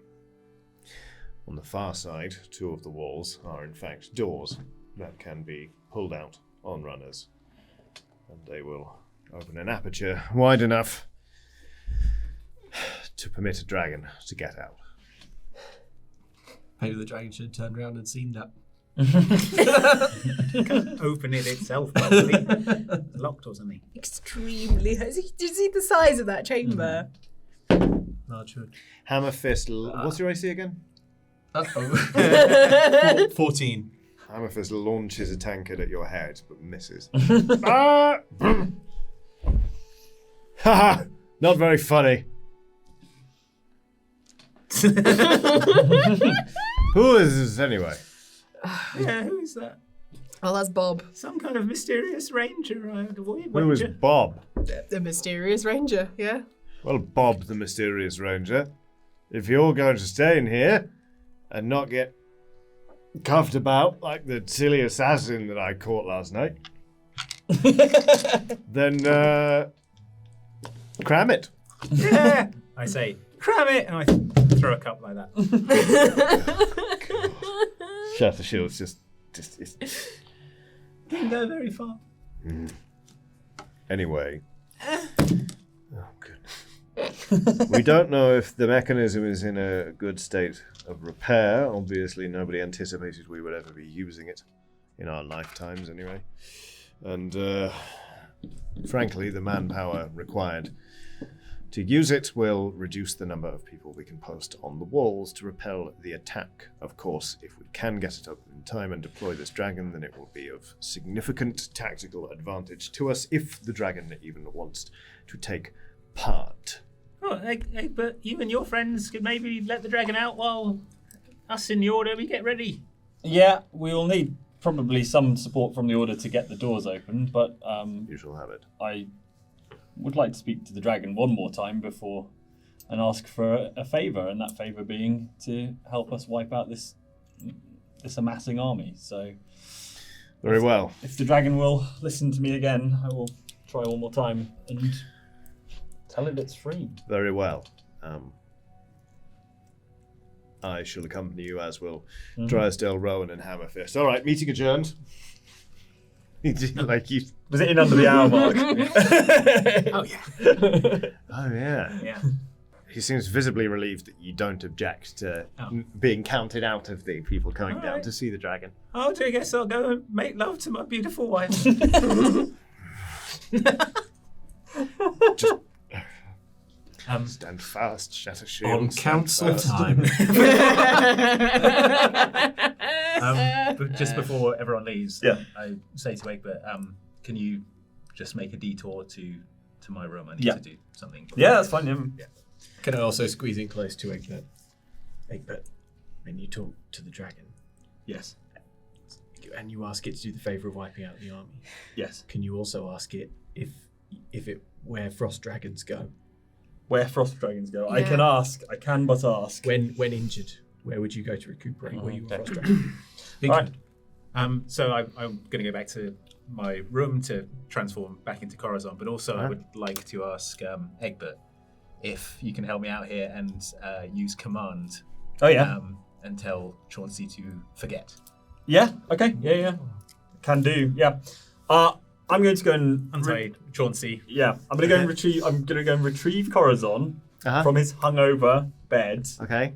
On the far side, 2 of the walls are in fact doors that can be pulled out on runners, and they will open an aperture wide enough to permit a dragon to get out. Maybe the dragon should have turned around and seen that. It can't open it itself, probably. It's locked or something. Extremely. Did you see the size of that chamber? Large hood. Hammer Fist, what's your AC again? 14. Hammer Fist launches a tankard at your head, but misses. Haha! Not very funny. Who is this anyway? Yeah, who is that? Oh, that's Bob. Some kind of mysterious ranger. Who is Bob? The mysterious ranger, yeah. Well, Bob the Mysterious Ranger, if you're going to stay in here and not get cuffed about like the silly assassin that I caught last night, then cram it. Yeah! I say, cram it! And I throw a cup like that. Shatter Shield's just Didn't go very far. Anyway. Oh, goodness. We don't know if the mechanism is in a good state of repair. Obviously, nobody anticipated we would ever be using it in our lifetimes, anyway. And, frankly, the manpower required to use it will reduce the number of people we can post on the walls to repel the attack. Of course, if we can get it open in time and deploy this dragon, then it will be of significant tactical advantage to us if the dragon even wants to take part. Oh, but you and your friends could maybe let the dragon out while us in the Order, we get ready. Yeah, we will need probably some support from the Order to get the doors open, but You shall have it. I would like to speak to the dragon one more time before and ask for a favour, and that favour being to help us wipe out this amassing army. So, Very well. if the dragon will listen to me again, I will try one more time and tell it it's free. Very well. I shall accompany you, as will Drysdale, Rowan, and Hammerfist. All right, meeting adjourned. Like you. Was it in under the hour mark? Oh, yeah. Oh yeah. Yeah. He seems visibly relieved that you don't object to being counted out of the people coming All down right. to see the dragon. Oh, I guess I'll go and make love to my beautiful wife. Stand fast, Shatter Shield. On stand council fast. time. But just before everyone leaves, Yeah. I say to Egbert, can you just make a detour to my room? I need Yeah. to do something. Yeah, that's fine. Yeah. Can I also squeeze in close to Egbert? Egbert, when you talk to the dragon, Yes. and you ask it to do the favour of wiping out the army, Yes. can you also ask it where frost dragons go? Where frost dragons go? I Yeah. can ask. I can but ask. When injured, where would you go to recuperate? Were you a Okay. frost dragon? Right. So I'm going to go back to my room to transform back into Corazon, but also I would like to ask Egbert if you can help me out here and use command Oh yeah. and tell Chauncey to forget. Yeah. Okay. Yeah. Can do. Yeah. I'm going to go and Untie Chauncey. yeah. I'm going to go and retrieve. I'm going to go and retrieve Corazon Uh-huh. from his hungover bed. Okay.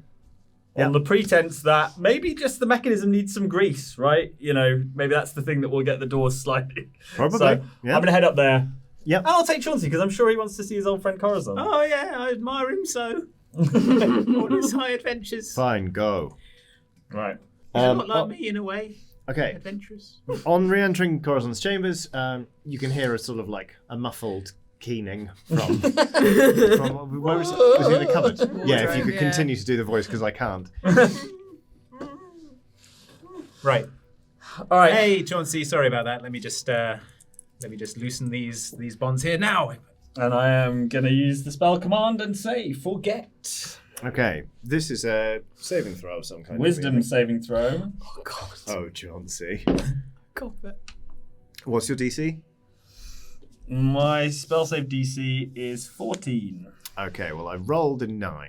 On the pretense that maybe just the mechanism needs some grease, right? You know, maybe that's the thing that will get the doors sliding. Probably, So yeah. I'm going to head up there. Yep. And I'll take Chauncey because I'm sure he wants to see his old friend Corazon. Oh yeah, I admire him so. All his high adventures. Fine, go. Right. He's a lot like me in a way. Okay. Adventurous. On re-entering Corazon's chambers, you can hear a sort of like a muffled keening from where was it? Was he in the cupboard? Yeah, if you could continue to do the voice because I can't. Right. All right. Hey, Chauncey. Sorry about that. Let me just loosen these bonds here now. And I am going to use the spell command and say, forget. Okay, this is a saving throw of some kind. Wisdom saving throw. Oh, Chauncey. God, but What's your DC? My spell save DC is 14. Okay, well, I rolled a 9,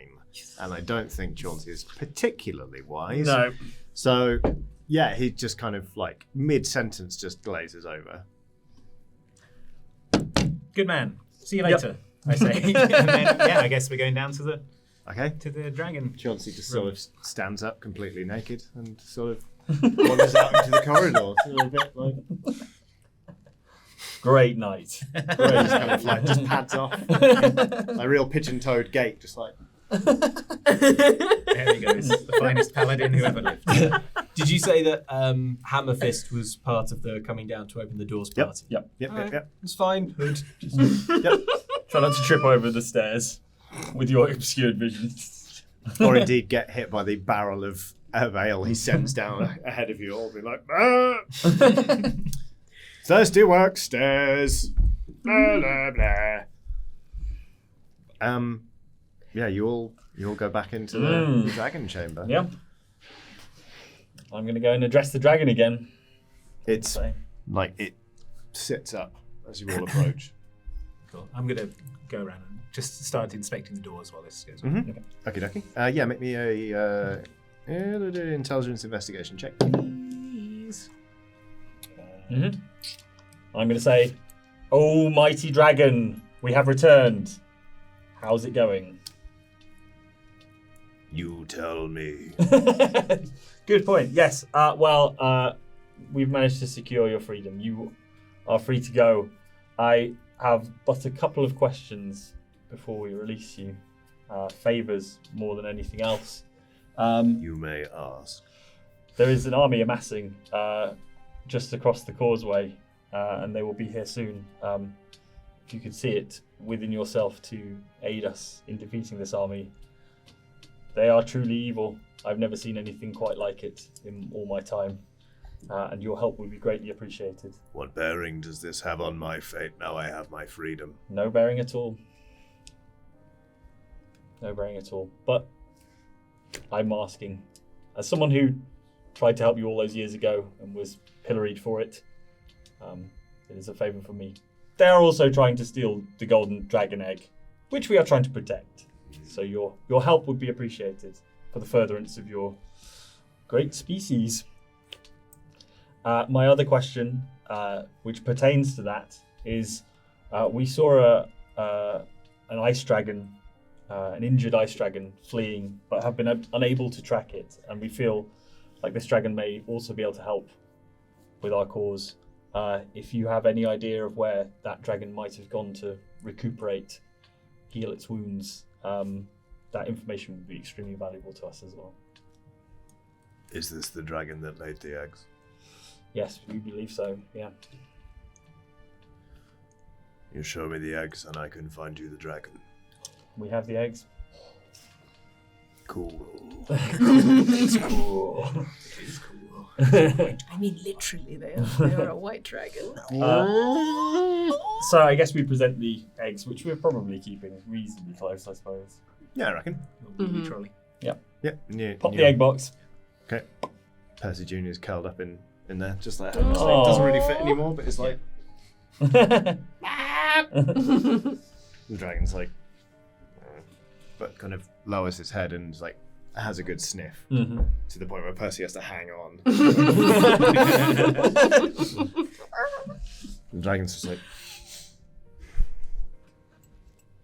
and I don't think Chauncey is particularly wise. No. So, yeah, he just kind of like mid-sentence just glazes over. Good man. See you later. I say. And then, yeah, I guess we're going down to the Okay. dragon. Chauncey just sort of stands up completely naked and sort of wanders out into the corridor. Sort of a bit like, Great night. just kind of like just pads off. A real pigeon-toed gait, just like. There he goes. The finest paladin who ever lived. Did you say that Hammer Fist was part of the coming down to open the doors Yep. party? Yep. It's fine. Yep. Try not to trip over the stairs with your obscured vision. Or indeed get hit by the barrel of ale he sends down ahead of you all, be like, ah! Thirsty work stairs. Blah, blah, blah. Yeah, you all go back into the dragon chamber. Yeah. I'm going to go and address the dragon again. It's like it sits up as you all approach. Cool. I'm going to go around and just start inspecting the doors while this goes on. Okie dokie. Yeah, make me a intelligence investigation check, please. Mm-hmm. I'm going to say, "Oh, mighty dragon, we have returned. How's it going?" You tell me. Good point. Yes. We've managed to secure your freedom. You are free to go. I have but a couple of questions before we release you. Favors more than anything else. You may ask. There is an army amassing just across the causeway, and they will be here soon. If you could see it within yourself to aid us in defeating this army. They are truly evil. I've never seen anything quite like it in all my time, and your help would be greatly appreciated. What bearing does this have on my fate now I have my freedom? No bearing at all. No bearing at all. But I'm asking, as someone who tried to help you all those years ago and was pilloried for it, it is a favour from me. They are also trying to steal the golden dragon egg, which we are trying to protect. So your help would be appreciated for the furtherance of your great species. My other question, which pertains to that, is we saw an ice dragon, an injured ice dragon, fleeing, but have been unable to track it. And we feel like this dragon may also be able to help with our cause. If you have any idea of where that dragon might have gone to recuperate, heal its wounds, that information would be extremely valuable to us as well. Is this the dragon that laid the eggs? Yes, we believe so, yeah. You show me the eggs and I can find you the dragon. We have the eggs. Cool. It's cool. I mean, literally, they are a white dragon. So I guess we present the eggs, which we're probably keeping reasonably close, I suppose. Yeah, I reckon. Trolley. Yeah. Pop the egg box. Okay. Percy Jr. is curled up in there, just like Homer's leg doesn't really fit anymore, but it's like. The dragon's like, but kind of lowers his head and like has a good sniff to the point where Percy has to hang on. The dragon's just like,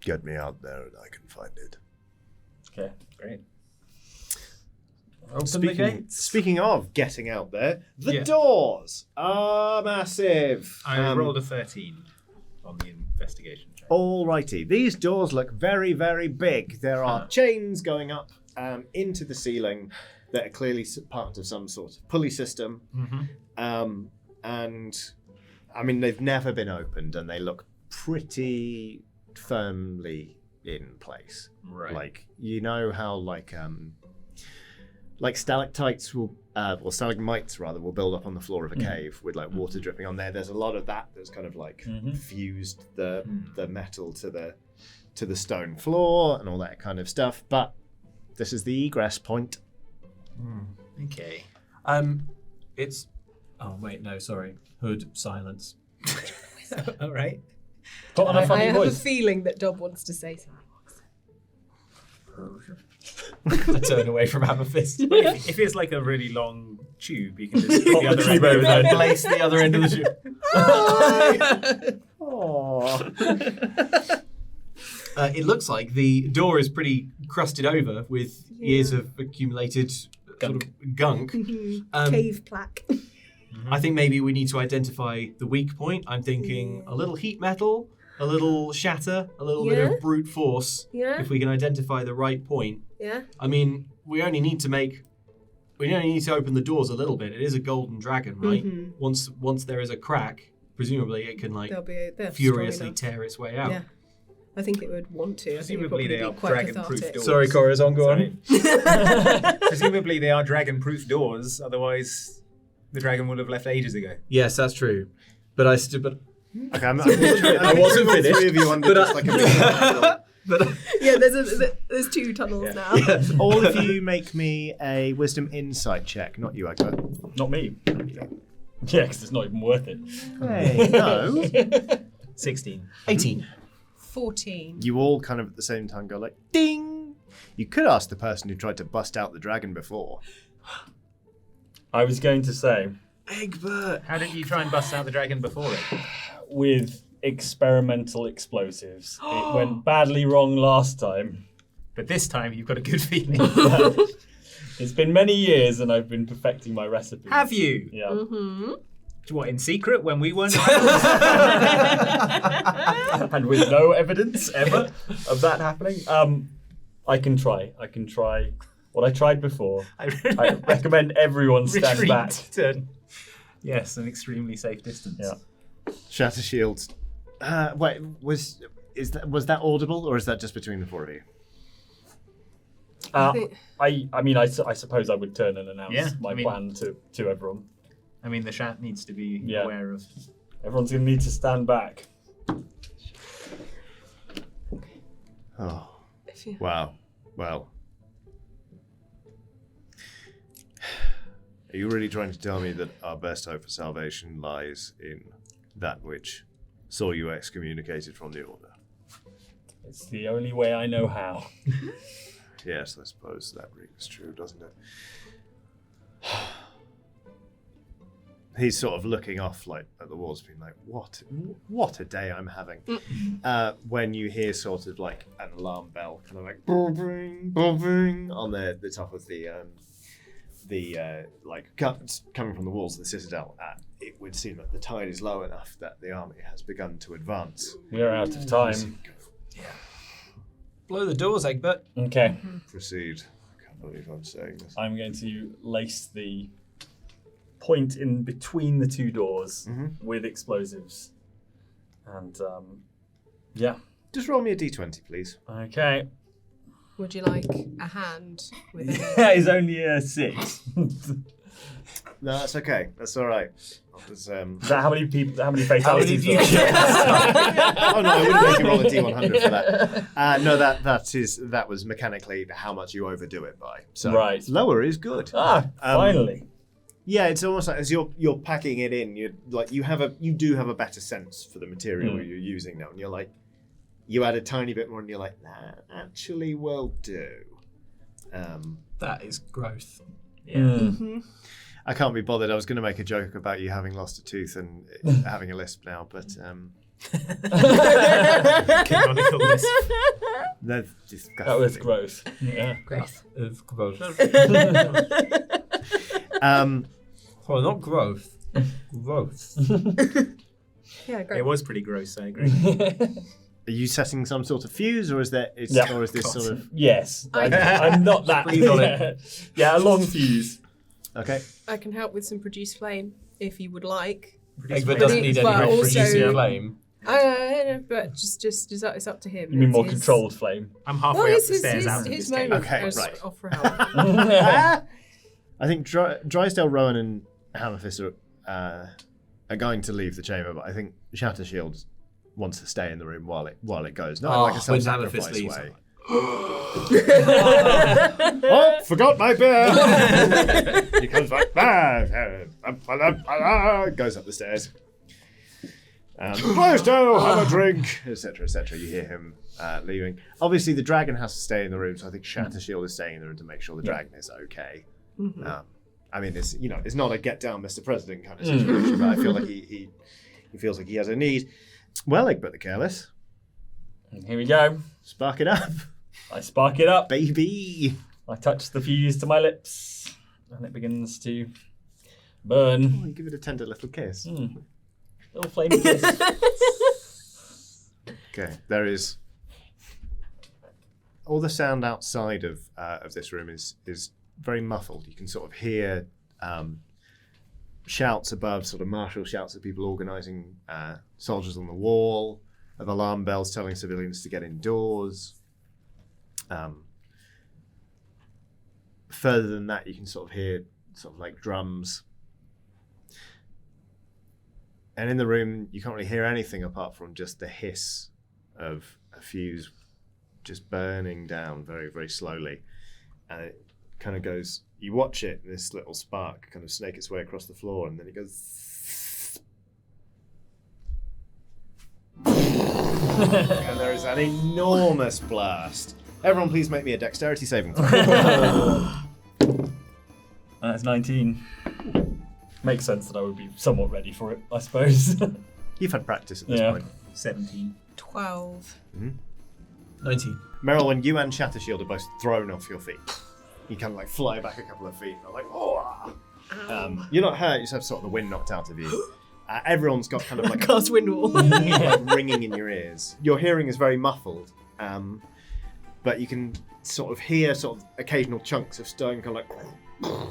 get me out there and I can find it. Okay. Great. Open the gates. Speaking of getting out there, the doors are massive. I rolled a 13 on the investigation check. Alrighty, these doors look very, very big. There are chains going up into the ceiling that are clearly part of some sort of pulley system. And I mean, they've never been opened and they look pretty firmly in place. Right. Like, you know how like stalactites will, or stalagmites rather, will build up on the floor of a cave with like water dripping on there. There's a lot of that that's kind of like fused the metal to the stone floor and all that kind of stuff. But this is the egress point. Okay. It's. Oh wait, no, sorry. Hood, silence. All right. Put on a I funny have a voice. feeling that Dob wants to say something. I turn away from Amethyst. If it's like a really long tube, you can just put the other tube end over there. Place the other end of the tube. It looks like the door is pretty crusted over with years of accumulated sort of gunk. Cave plaque. I think maybe we need to identify the weak point. I'm thinking a little heat metal, a little shatter, a little bit of brute force. Yeah. If we can identify the right point. Yeah. I mean, we only need to open the doors a little bit. It is a golden dragon, right? Once there is a crack, presumably it can like They're furiously strong enough. tear its way out. Yeah. I think it would want to. I think it would Presumably probably they are be quite dragon-proof cathartic. doors. Sorry, Corazon, go on. Presumably they are dragon-proof doors. Otherwise, the dragon would have left ages ago. Yes, that's true. But I still. But Okay, I wasn't finished, Three of you under just like a big but Yeah, there's two tunnels now. all of you make me a wisdom insight check, not you, Egbert. Not me. Yeah, because it's not even worth it. Hey, no. 16. 18. 14. You all kind of at the same time go like, ding! You could ask the person who tried to bust out the dragon before. I was going to say, Egbert! How did you try and bust out the dragon before it? with experimental explosives. It went badly wrong last time. But this time you've got a good feeling. It's been many years and I've been perfecting my recipe. Have you? Yeah. What, in secret when we weren't? And with no evidence ever of that happening. I can try what I tried before. I recommend everyone stand Retreat back. to, yes, an extremely safe distance. Yeah. Shatter shields. Wait, was that audible or is that just between the four of you? I suppose I would turn and announce my plan to everyone. I mean, the chat needs to be aware of. Everyone's going to need to stand back. Oh, wow. Well, are you really trying to tell me that our best hope for salvation lies in that which saw you excommunicated from the order? It's the only way I know how. Yes, I suppose that rings true, doesn't it? He's sort of looking off like at the walls, being like, what a day I'm having. When you hear sort of like an alarm bell kind of like bobbing on the top of the like coming from the walls of the citadel, it would seem that the tide is low enough that the army has begun to advance. We're out of time. Blow the doors, Egbert. Okay. Proceed. I can't believe I'm saying this. I'm going to lace the point in between the two doors with explosives. And, Just roll me a d20, please. Okay. Would you like a hand with it? That is only a 6. No, that's okay. That's all right. Is that how many people? How many fatalities? Oh no, I wouldn't make you roll a D100 for that. No, that was mechanically how much you overdo it by. So right. Lower is good. Finally. Yeah, it's almost like as you're packing it in, you do have a better sense for the material you're using now, and you're like, you add a tiny bit more, and you're like, nah, actually will do. That is growth. Yeah. Mm-hmm. I can't be bothered. I was going to make a joke about you having lost a tooth and having a lisp now, but Canonical lisp. that's disgusting. That was growth. Yeah. Growth. It's growth. Well, not growth. Growth. Yeah, great. It was pretty gross, I agree. Are you setting some sort of fuse, or is this sort of Yes. I'm not that. Breathe on it. Yeah, a long fuse. okay? I can help with some produce flame if you would like. Egbert doesn't need any But help also- producing a flame. But just it's up to him. You mean more It's his- controlled flame? I'm Well, halfway up it's the stairs out of his this game. moment. Okay, Just right. offer help. I think Drysdale, Rowan, and Hammerfist are going to leave the chamber, but I think Shattershield wants to stay in the room while it goes. Not in like a when self-sacrifice Hammerfist leaves. way. Oh, forgot my bear! He comes back. Goes up the stairs. Drysdale, have a drink, etc., etc. You hear him leaving. Obviously, the dragon has to stay in the room, so I think Shattershield is staying in the room to make sure the dragon is okay. Mm-hmm. I mean, it's not a get down, Mr. President kind of situation, but I feel like he feels like he has a need. Well, Egbert the Careless, And here we go. spark it up, I spark it up. baby. I touch the fuse to my lips, and it begins to Oh, burn. you give it a tender little kiss. Little flame kiss. Okay, there is all the sound outside of this room is very muffled. You can sort of hear shouts above, sort of martial shouts of people organising soldiers on the wall, of alarm bells telling civilians to get indoors. Further than that, you can sort of hear sort of like drums. And in the room, you can't really hear anything apart from just the hiss of a fuse just burning down very, very slowly. And it kind of goes, you watch it, this little spark kind of snake its way across the floor, and then it goes... and there is an enormous blast. Everyone please make me a dexterity saving throw. That's 19. Makes sense that I would be somewhat ready for it, I suppose. You've had practice at this Yeah. point. 17. 12. 19. Meryl, when you and Shattershield are both thrown off your feet, you kind of like fly back a couple of feet and are like, oh! You're not hurt, you just have sort of the wind knocked out of you. Everyone's got kind of like Cast wind wall. like ringing in your ears. Your hearing is very muffled, but you can sort of hear sort of occasional chunks of stone kind of like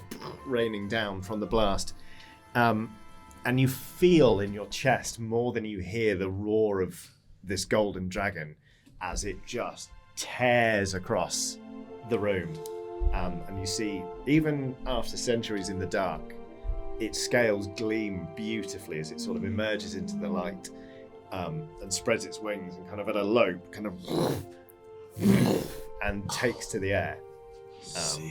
raining down from the blast. And you feel in your chest more than you hear the roar of this golden dragon as it just tears across the room. And you see, even after centuries in the dark, its scales gleam beautifully as it sort of emerges into the light and spreads its wings and kind of at a lope, kind of and takes to the air. Sick.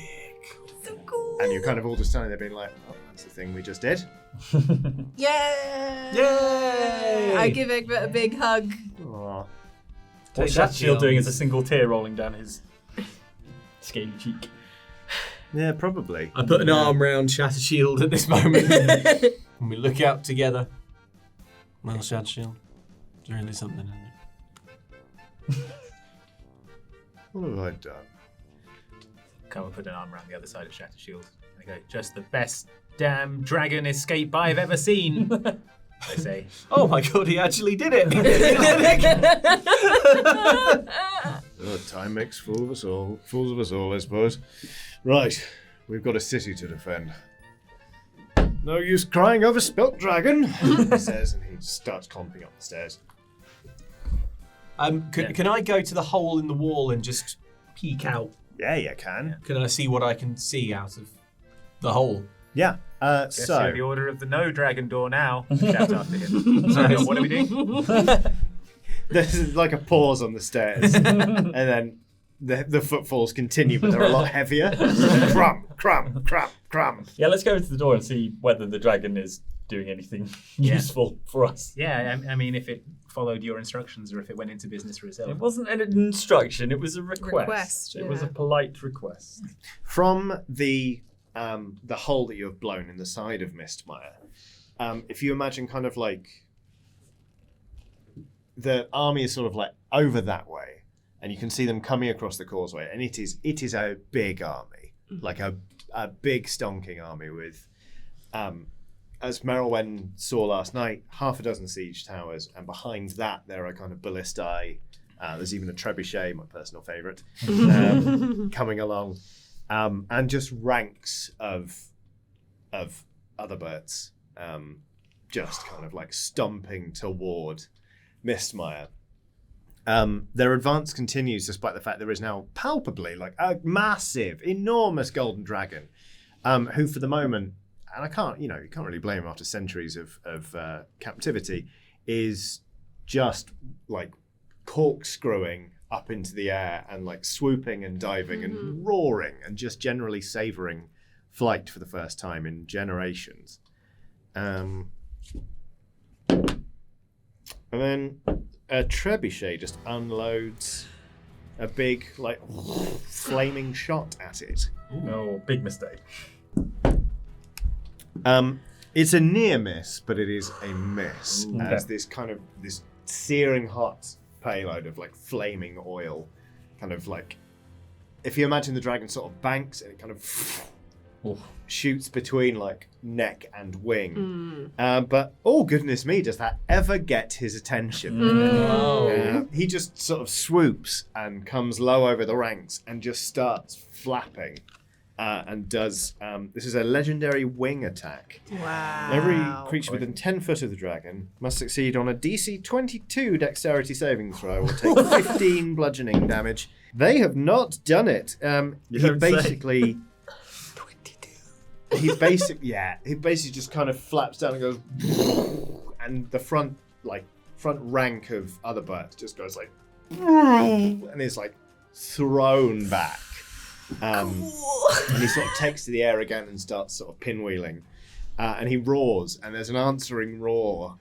So cool. And you're kind of all just standing there being like, oh, that's the thing we just did. Yeah. Yay! I give Egbert a big hug. Aww. What's Shattershield doing is a single tear rolling down his scaly cheek. Yeah, probably. I put an arm round Shattershield at this moment. And we look out together. Well, Shattershield, there's really something in it. What have I done? Come and put an arm around the other side of Shattershield. They go, just the best damn dragon escape I've ever seen. They say. Oh my god, he actually did it! Oh, time makes fools of us all, I suppose. Right, we've got a city to defend. No use crying over spilt dragon, he says, and he starts clomping up the stairs. Can I go to the hole in the wall and just peek out? Yeah, you can. Can I see what I can see out of the hole? Yeah. Guess you're So the order of the no dragon door now. Shout after him. So, what are we doing? there's like a pause on the stairs, and then the footfalls continue, but they're a lot heavier. Crump, crump, crump, crump. Yeah, let's go into the door and see whether the dragon is doing anything useful for us. Yeah, I mean, if it followed your instructions or if it went into business for itself. It wasn't an instruction, it was a request. Request, It was a yeah. polite request. From the hole that you have blown in the side of Mistmire, if you imagine kind of like the army is sort of like over that way, and you can see them coming across the causeway, and it is a big army, like a big stonking army with, as Merylwen saw last night, 6 siege towers, and behind that there are kind of ballistae. There's even a trebuchet, my personal favourite, coming along, and just ranks of other birds, just kind of like stomping toward Mistmire. Their advance continues despite the fact there is now palpably like a massive, enormous golden dragon, who for the moment, and you can't really blame him after centuries of captivity, is just like corkscrewing up into the air and like swooping and diving and roaring and just generally savouring flight for the first time in generations. And then a trebuchet just unloads a big, like, flaming shot at it. No, big mistake. It's a near miss, but it is a miss. Okay. As this searing hot payload of like flaming oil, kind of like, if you imagine the dragon sort of banks and it kind of shoots between like neck and wing. But oh goodness me, does that ever get his attention? He just sort of swoops and comes low over the ranks and just starts flapping. And does, this is a legendary wing attack. Wow. Every creature within 10 foot of the dragon must succeed on a DC 22 dexterity saving throw or take 15 bludgeoning damage. They have not done it. He basically just kind of flaps down and goes, and the front rank of other birds just goes like, and is like thrown back. And he sort of takes to the air again and starts sort of pinwheeling. And he roars, and there's an answering roar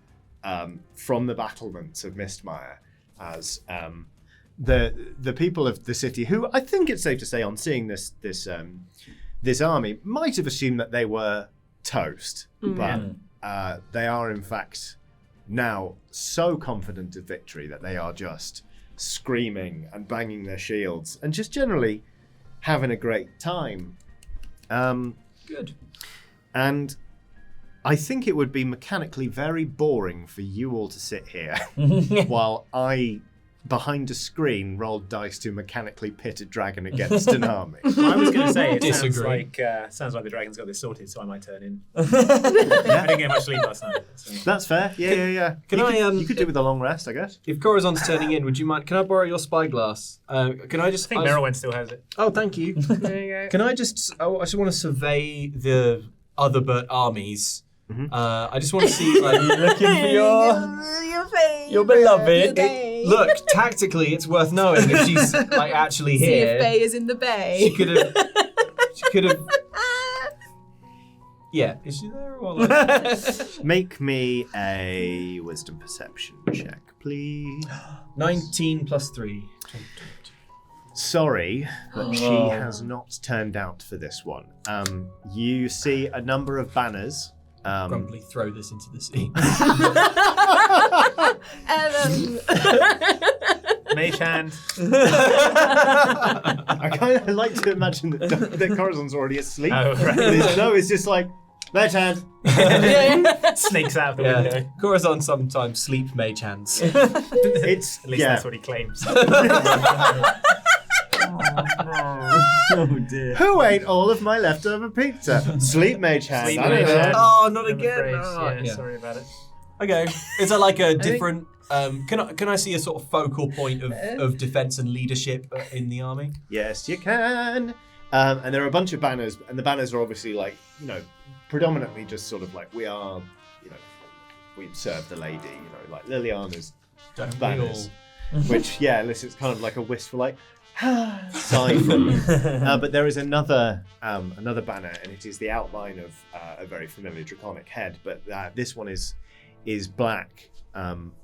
from the battlements of Mistmire as the people of the city, who I think it's safe to say on seeing this army, might have assumed that they were toast. But they are in fact now so confident of victory that they are just screaming and banging their shields and just generally having a great time. Good. And I think it would be mechanically very boring for you all to sit here while I, behind a screen, rolled dice to mechanically pit a dragon against an army. I was going to say, it Disagree. sounds like the dragon's got this sorted, so I might turn in. I didn't get much sleep last night. So. That's fair. Yeah. You could do with a long rest, I guess. If Corazon's turning in, would you mind? Can I borrow your spyglass? Can I just? I think Merylwen still has it. Oh, thank you. There you go. Can I just? I just want to survey the other bird armies. I just want to see, like, Looking for your beloved. look, tactically, it's worth knowing if she's like actually See here. if Faye is in the bay. She could have. Yeah, is she there or like? Make me a wisdom perception check, please. 19 plus 3. Sorry, but she has not turned out for this one. You see a number of banners. Grumpily throw this into the sea. Mage hand. I kind of like to imagine that Corazon's already asleep. Oh, right. No, it's just like, left hand. Sneaks out of the window. Corazon sometimes sleep mage hands. It's, At least that's what he claims. Oh dear. Who ate all of my leftover pizza? Sleep mage hand. Sleep I don't mage know. hand. Oh, not I'm again. afraid. Oh, Yeah, sorry about it. Okay. Is that like a different Can I see a sort of focal point of defense and leadership in the army? Yes, you can. And there are a bunch of banners, and the banners are obviously like, predominantly just sort of like we serve the lady, like Liliana's banners. Which, elicits kind of like a wistful like sigh from you. But there is another banner, and it is the outline of a very familiar draconic head, but this one is black,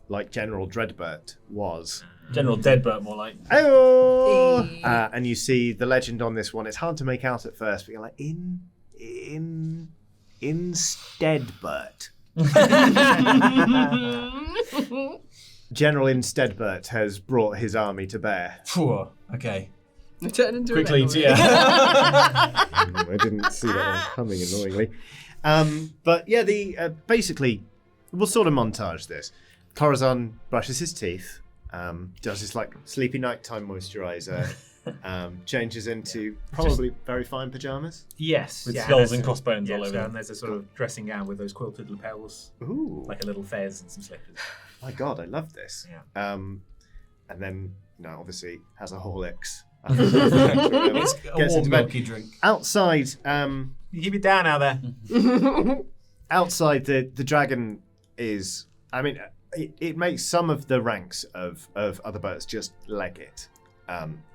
like General Dreadbert was. General Deadbert, more like. Oh! And you see the legend on this one. It's hard to make out at first, but you're like, Insteadbert. General Insteadbert has brought his army to bear. Okay. Turn into Quickly, I didn't see that one coming, annoyingly. But basically, we'll sort of montage this. Corazon brushes his teeth, does his like sleepy nighttime moisturizer, changes into probably very fine pajamas. Yes. With skulls and crossbones all over. And there's a sort of dressing gown with those quilted lapels. Ooh. Like a little fez and some slippers. My God, I love this. Yeah. And then, obviously has a Horlicks. It's a Gets warm into bed. milky drink. Outside, You keep it down out there. outside the dragon is. I mean, it makes some of the ranks of other birds just leg it.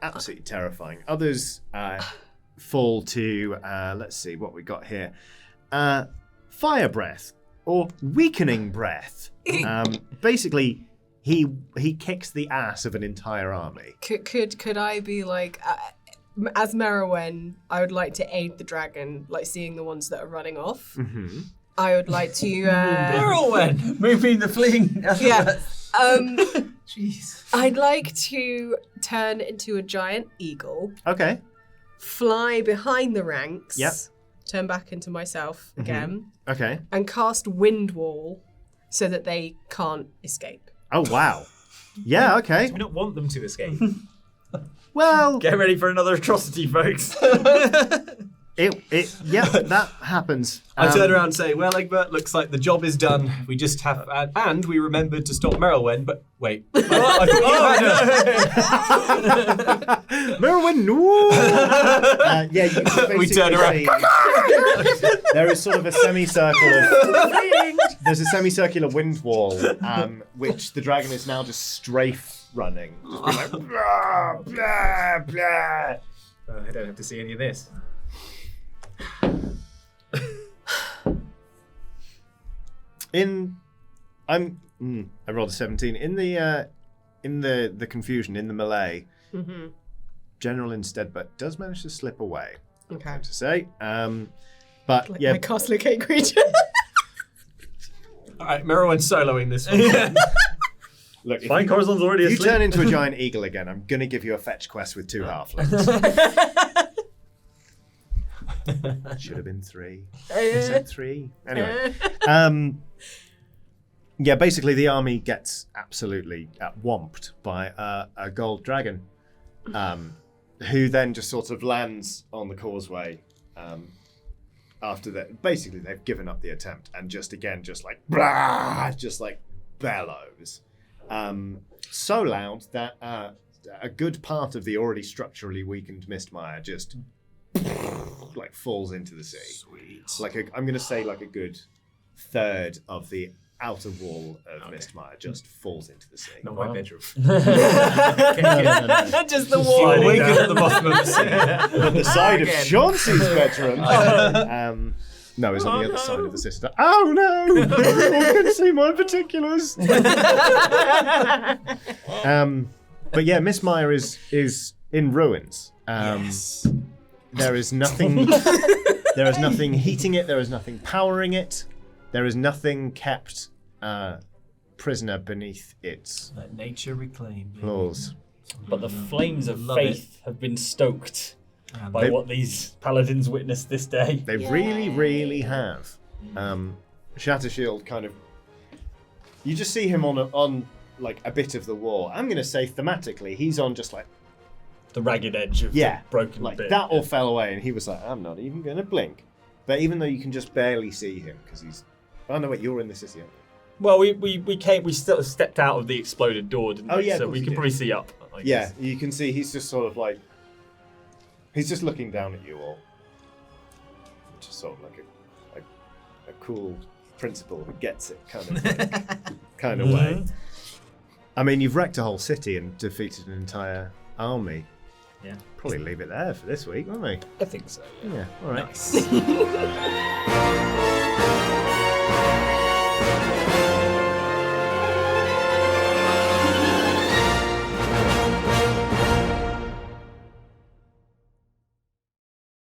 Absolutely terrifying. Others fall to. Let's see what we got here. Fire breath or weakening breath. Basically, he kicks the ass of an entire army. Could I be like, as Merowyn, I would like to aid the dragon, like seeing the ones that are running off. Mm-hmm. I would like to. Merowyn, moving the fleeing. Yeah. Jeez. I'd like to turn into a giant eagle, Okay. fly behind the ranks. Yep. Turn back into myself again, Okay. and cast wind wall so that they can't escape. Oh wow. Yeah. Okay. We don't want them to escape. Well, Get ready for another atrocity, folks. that happens. I turn around and say, well, Egbert, looks like the job is done. We just have... and we remembered to stop Merylwen, but wait. I thought Merwin, no. You We turn around. There is sort of a there's a semicircular wind wall, which the dragon is now just strafe running. Just being like, blah, blah, blah. I don't have to see any of this. I rolled a 17 in the confusion in the melee. Mm-hmm. General instead, but does manage to slip away. Okay. To say, but Like yeah, my cast locate creature. All right, Merylwen's soloing this one. look, if Fine, Corazon's already you asleep. turn into a giant eagle again, I'm gonna give you a fetch quest with 2 halflings. Should have been 3. I said 3. Anyway, basically the army gets absolutely whomped by a gold dragon, who then just sort of lands on the causeway. After that, basically they've given up the attempt and just like bellows, so loud that a good part of the already structurally weakened Mistmire just like falls into the sea. Sweet. I'm going to say like a good third of the outer wall of Mistmire just falls into the sea. Not my bedroom. Just the wall. Sliding Awaken down. at the bottom of the sea. On the side of Again. Chauncey's bedroom. No, it's on the other side of the sister. Oh no! I can see my particulars. But yeah, Mistmire is in ruins. Yes. There is nothing. There is nothing heating it. There is nothing powering it. There is nothing kept prisoner beneath its Let nature reclaim. claws. But the flames of Love faith have been stoked And by what these paladins witnessed this day. They really, really have. Shattershield kind of. You just see him on like a bit of the wall. I'm going to say thematically, he's on just like The ragged edge of the broken like bit. that all fell away, and he was like, I'm not even going to blink. But even though you can just barely see him because he's. Oh no, wait, you're in the city. Aren't Well, we still stepped out of the exploded door, didn't we? Oh, yeah, of So course we you can did. probably see up. I Yeah, guess. you can see he's just sort of like he's just looking down at you all, which is sort of like a cool principal who gets it kind of way. I mean, you've wrecked a whole city and defeated an entire army. Yeah. Probably leave it there for this week, won't we? I think so. Yeah. All right. Nice.